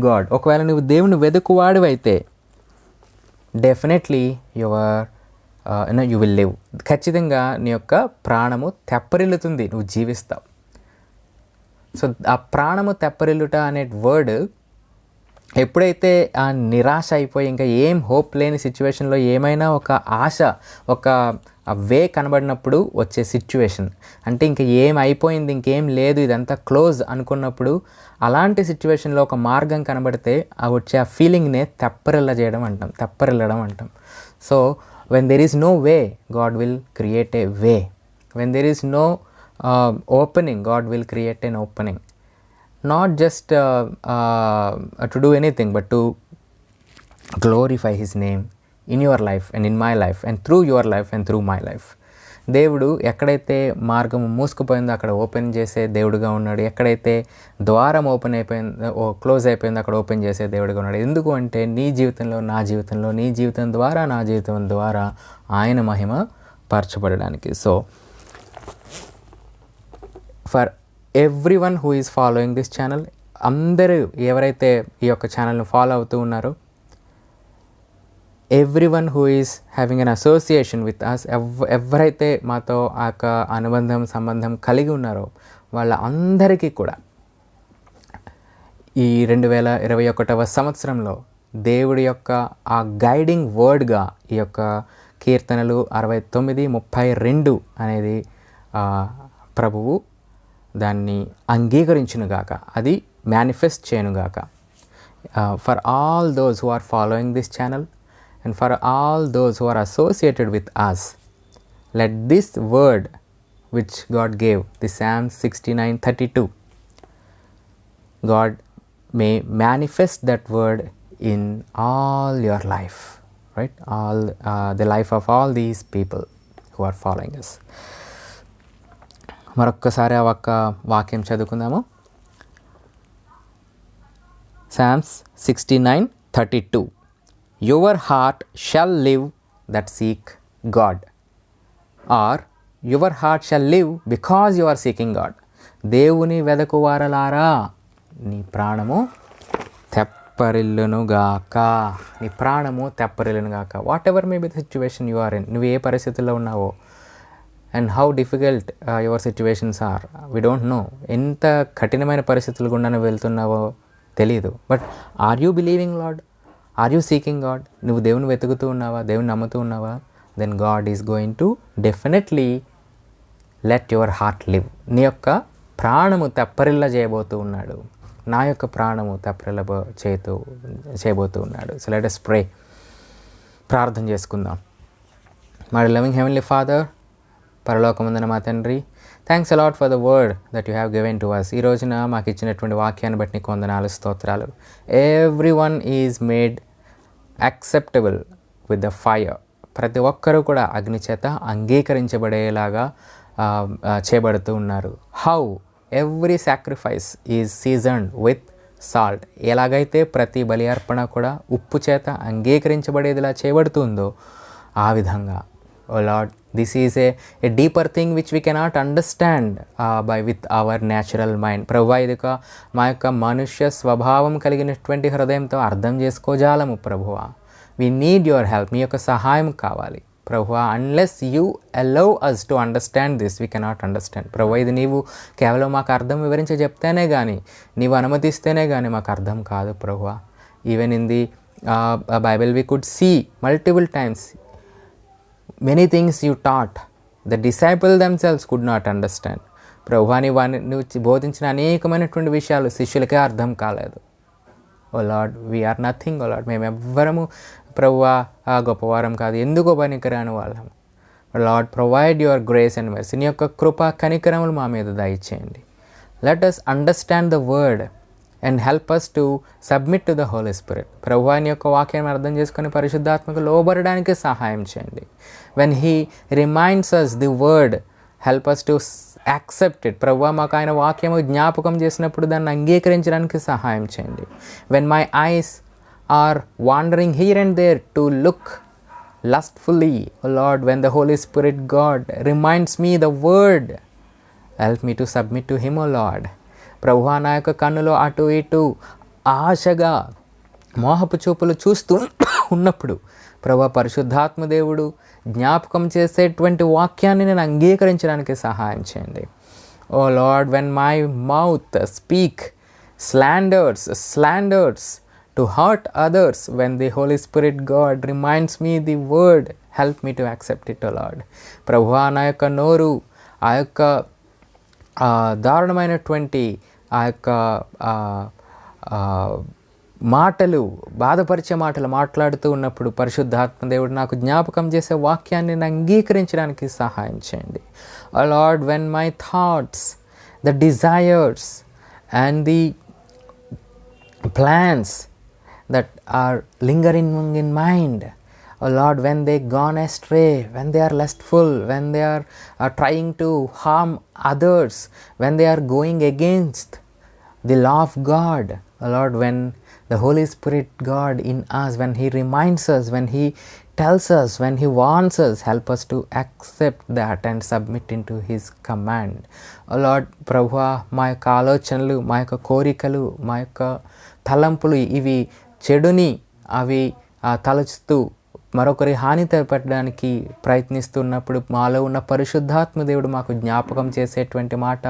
God, ఒకవేళ నువ్వు దేవుని వెతుకువాడివైతే డెఫినెట్లీ యు విల్ లివ్. ఖచ్చితంగా నీ యొక్క ప్రాణము తెప్పరిల్లుతుంది, నువ్వు జీవిస్తావు. సో ఆ ప్రాణము తెప్పరిల్లుట అనే వర్డ్ ఎప్పుడైతే ఆ నిరాశ అయిపోయి ఇంకా ఏం హోప్ లేని సిచ్యువేషన్లో ఏమైనా ఒక ఆశ, ఒక వే కనబడినప్పుడు వచ్చే సిచ్యువేషన్, అంటే ఇంక ఏం అయిపోయింది, ఇంకేం లేదు, ఇదంతా క్లోజ్ అనుకున్నప్పుడు అలాంటి సిచ్యువేషన్లో ఒక మార్గం కనబడితే ఆ వచ్చే ఆ ఫీలింగ్నే తెప్పరిల్లడం అంటాం. So when there is no way, God will create a way. When there is no opening, God will create an opening. Not just to do anything, but to glorify His name in your life and in my life and through your life and through my life. దేవుడు ఎక్కడైతే మార్గం మూసుకుపోయిందో అక్కడ open చేసే దేవుడుగా ఉన్నాడు. ఎక్కడైతే ద్వారం open అయిపోయిందో, క్లోజ్ అయిపోయిందో అక్కడ ఓపెన్ చేసే దేవుడుగా ఉన్నాడు. ఎందుకు అంటే నీ జీవితంలో, నా జీవితంలో, నీ జీవితం ద్వారా, నా జీవితం ద్వారా ఆయన మహిమ పరచబడడానికి. So for everyone who is following this channel, అందరూ ఎవరైతే ఈ యొక్క ఛానల్ని ఫాలో అవుతూ ఉన్నారో, everyone who is having an association with us, ఎవరైతే మాతో ఆ యొక్క అనుబంధం, సంబంధం కలిగి ఉన్నారో వాళ్ళ అందరికీ కూడా ఈ 2021వ సంవత్సరంలో దేవుడి యొక్క ఆ గైడింగ్ వర్డ్గా ఈ యొక్క కీర్తనలు 69:32 అనేది ప్రభువు దాన్ని అంగీకరించునుగాక, అది మేనిఫెస్ట్ చేయనుగాక. For all those who are following this channel and for all those who are associated with us, let this word which God gave, the Psalm 69:32, God may manifest that word in all your life, right? All the life of all these people who are following us. మరొక్కసారి ఆ ఒక్క వాక్యం చదువుకుందాము. Psalms 69:32, your heart shall live that seek God, or your heart shall live because you are seeking God. దేవుని వెదకువారలారా, నీ ప్రాణము తెప్పరిల్లునుగాక, నీ ప్రాణము తెప్పరిల్లునుగాక. Whatever may be the situation you are in, నువ్వు ఏ పరిస్థితుల్లో ఉన్నావో, and how difficult your situations are, we don't know. ఎంత కఠినమైన పరిస్థితులు గుండా నువ్వు వెళ్తున్నావో తెలియదు. But are you believing Lord? Are you seeking God? నువ్వు దేవుని వెతుకుతూ ఉన్నావా? దేవుని నమ్ముతూ ఉన్నావా? Then God is going to definitely let your heart live. నీ యొక్క ప్రాణము తెప్పరిల్ల చేయబోతూ ఉన్నాడు. నా యొక్క ప్రాణము తెప్పరిల్ల చేయబోతూ ఉన్నాడు. So let us pray. ప్రార్థన చేసుకుందాం. మై లవింగ్ హెవెన్లీ ఫాదర్, పరలోకమందున మా తండ్రి, thanks a lot for the word that you have given to us. ఈ రోజున మాకు ఇచ్చినటువంటి వాక్యాన్ని బట్టి నీకు వందనాలు, స్తోత్రాలు. Everyone is made acceptable with the fire. ప్రతి ఒక్కరూ కూడా అగ్ని చేత అంగీకరించబడేలాగా చేయబడుతూ ఉన్నారు. How every sacrifice is seasoned with salt. ఎలాగైతే ప్రతి బలి అర్పణ కూడా ఉప్పు చేత అంగీకరించబడేదిలా చేయబడుతుందో ఆ విధంగా, ఓ lord, this is a deeper thing which we cannot understand with our natural mind. ప్రభువా, ఇది మా యొక్క మనుష్య స్వభావం కలిగినటువంటి హృదయంతో అర్థం చేసుకోజాలము ప్రభువా. we need your help. మీ యొక్క సహాయం కావాలి ప్రభువా. unless you allow us to understand this, we cannot understand. ప్రభువా, ఇది నీవు కేవలం మాకు అర్థం వివరించి చెప్తేనే కానీ, నీవు అనుమతిస్తేనే కానీ మాకు అర్థం కాదు ప్రభువా. Even in the Bible we could see multiple times many things you taught, the disciples themselves could not understand. ప్రభువా, నువ్వు బోధించిన అనేకమైనటువంటి విషయాలు శిష్యులకే అర్థం కాలేదు. O Lord, we are nothing. O Lord, మేము ఎవ్వరము ప్రభువా గొప్పవారం కాదు, ఎందుకు పనికిరాని వాళ్ళం. Lord, provide your grace and mercy. నీ యొక్క కృప కనికరములు మా మీద దయచేయండి. Let us understand the word and help us to submit to the Holi Spirit. ప్రభువా, నీ యొక్క వాక్యాన్ని అర్థం చేసుకొని పరిశుద్ధాత్మకు లోబడడానికి సహాయం చేయండి. When he reminds us the word, help us to accept it. ప్రభువా, మాకు ఆయన వాక్యము జ్ఞాపకం చేసినప్పుడు దాన్ని అంగీకరించడానికి సహాయం చేయండి. When my eyes are wandering here and there to look lustfully, O Lord, when the Holy Spirit God reminds me the word, help me to submit to him, O Lord. ప్రభువా, నా యొక్క కన్నులో అటు ఇటు ఆశగా మోహపు చూపులు చూస్తూ ఉన్నప్పుడు ప్రభువా, పరిశుద్ధాత్మ దేవుడు జ్ఞాపకం చేసేటువంటి వాక్యాన్ని నేను అంగీకరించడానికి సహాయం చేయండి. Oh Lord, when my mouth speak slanders to hurt others, when the Holy Spirit God reminds me the word, help me to accept it, O Lord. ప్రభువా నా యొక్క నోరు ఆ యొక్క దారుణమైనటువంటి ఆ యొక్క మాటలు, బాధపరిచే మాటలు మాట్లాడుతూ ఉన్నప్పుడు పరిశుద్ధాత్మ దేవుడు నాకు జ్ఞాపకం చేసే వాక్యాన్ని నేను అంగీకరించడానికి సహాయం చేయండి. O Lord, when my thoughts, the desires and the plans that are lingering in mind, oh Lord, when they gone astray, when they are lustful, when they are trying to harm others, when they are going against the law of God, oh Lord, when the Holy Spirit God in us, when He reminds us, when He tells us, when He warns us, help us to accept that and submit into His command. Oh Lord, ప్రభువా మా యొక్క ఆలోచనలు, మా యొక్క కోరికలు, మా యొక్క తలంపులు ఇవి చెడుని అవి తలచుతూ మరొకరి హాని తలపెట్టడానికి ప్రయత్నిస్తున్నప్పుడు మాలో ఉన్న పరిశుద్ధాత్మ దేవుడు మాకు జ్ఞాపకం చేసేటువంటి మాట,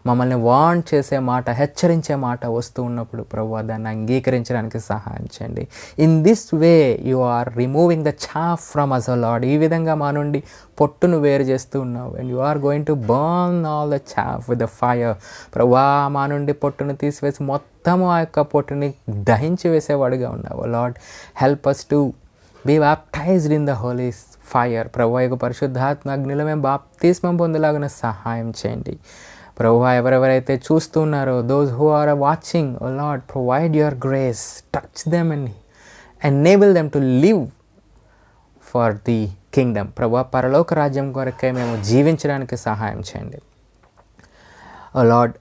మమ్మల్ని వార్న్ చేసే మాట, హెచ్చరించే మాట వస్తూ ఉన్నప్పుడు ప్రభువా దాన్ని అంగీకరించడానికి సహాయం చేయండి. In this way you are removing the chaff from us, O Lord. ఈ విధంగా మా నుండి పొట్టును వేరు చేస్తూ ఉన్నావు. And you are going to burn all the chaff with the fire. ప్రభువా మా నుండి పొట్టును తీసివేసి మొత్తము ఆ యొక్క పొట్టుని దహించి వేసేవాడుగా ఉన్నావు. O Lord, help us to be baptized in the holy fire. ప్రభువా యొక్క పరిశుద్ధాత్మ అగ్నిలో మేము బాప్తిస్మం పొందేలాగా సహాయం చేయండి. ప్రభువా ఎవరెవరైతే చూస్తున్నారో, those who are watching, oh Lord, provide your grace, touch them and enable them to live for the kingdom. ప్రభువా పరలోక రాజ్యం కొరకై మేము జీవించడానికి సహాయం చేయండి. Oh Lord,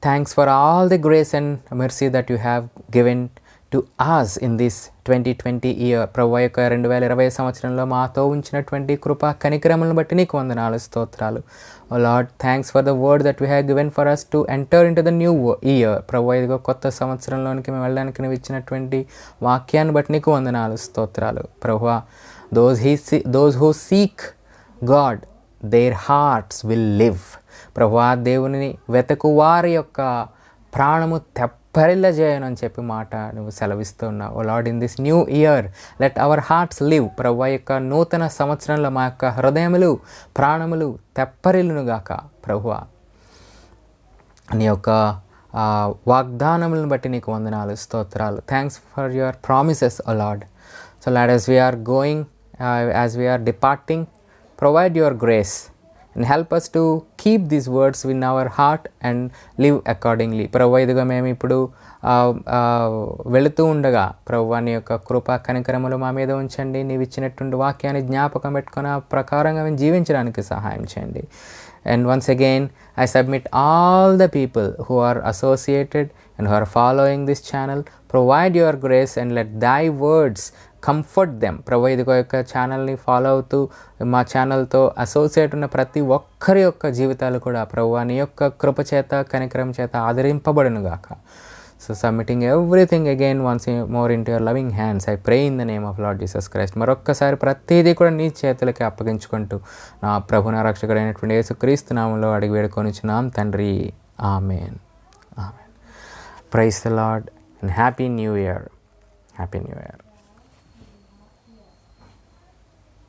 thanks for all the grace and mercy that you have given to us in this 2020 year. ప్రభువా యొక్క 2020 సంవత్సరంలో మాతో ఉంచినటువంటి కృపా కనికరములను బట్టి నీకు వందనాలు, స్తోత్రాలు. O Lord, thanks for the word that we have given for us to enter into the new year. ప్రభువా ఇదిగో కొత్త సంవత్సరంలోనికి మేము వెళ్ళడానికి నువ్వు ఇచ్చినటువంటి వాక్యాన్ని బట్టి నీకు వందనాలు, స్తోత్రాలు. ప్రభువా, those who seek God, their hearts will live. ప్రభువా, దేవుని వెతకు వారి యొక్క ప్రాణము పరిల్లజేయను అని చెప్పి మాట నువ్వు సెలవిస్తున్నావు. O Lord, in this new year let our hearts live. ప్రభువా యొక్క నూతన సంవత్సరంలో మా యొక్క హృదయములు, ప్రాణములు తెప్పరిల్లును గాక. ప్రభువా, నీ యొక్క వాగ్దానములను బట్టి నీకు వందనాలు, స్తోత్రాలు. Thanks for your promises, O Lord. So Lord, as we are going, as we are departing, provide your grace and help us to keep these words in our heart and live accordingly. ప్రభువా, ఇదిగా మేము ఇప్పుడు వెళుతూ ఉండగా ప్రభువా నీ యొక్క కృపా కనికరములు మా మీద ఉంచండి. నీవు ఇచ్చినటువంటి వాక్యాన్ని జ్ఞాపకం పెట్టుకుని ఆ ప్రకారంగా మేము జీవించడానికి సహాయం చేయండి. And once again, I submit all the people who are associated and who are following this channel. Provide your grace and let thy words comfort them. ప్రభువా, ఇదిగో యొక్క ఛానల్ని ఫాలో అవుతూ మా ఛానల్తో అసోసియేట్ ఉన్న ప్రతి ఒక్కరి యొక్క జీవితాలు కూడా ప్రభువా నీ యొక్క కృప చేత, కనికరం చేత ఆదరింపబడును గాక. So submitting everything again once more into your loving hands, I pray in the name of Lord Jesus Christ. మరొక్కసారి ప్రతిదీ కూడా నీ చేతులకి అప్పగించుకుంటూ నా ప్రభు, నా రక్షకుడైనటువంటి యేసుక్రీస్తు నామములో అడిగి వేడుకొనిచున్నాం తండ్రి. ఆమేన్. ఆమేన్. Praise the Lord and happy new year. Happy new year.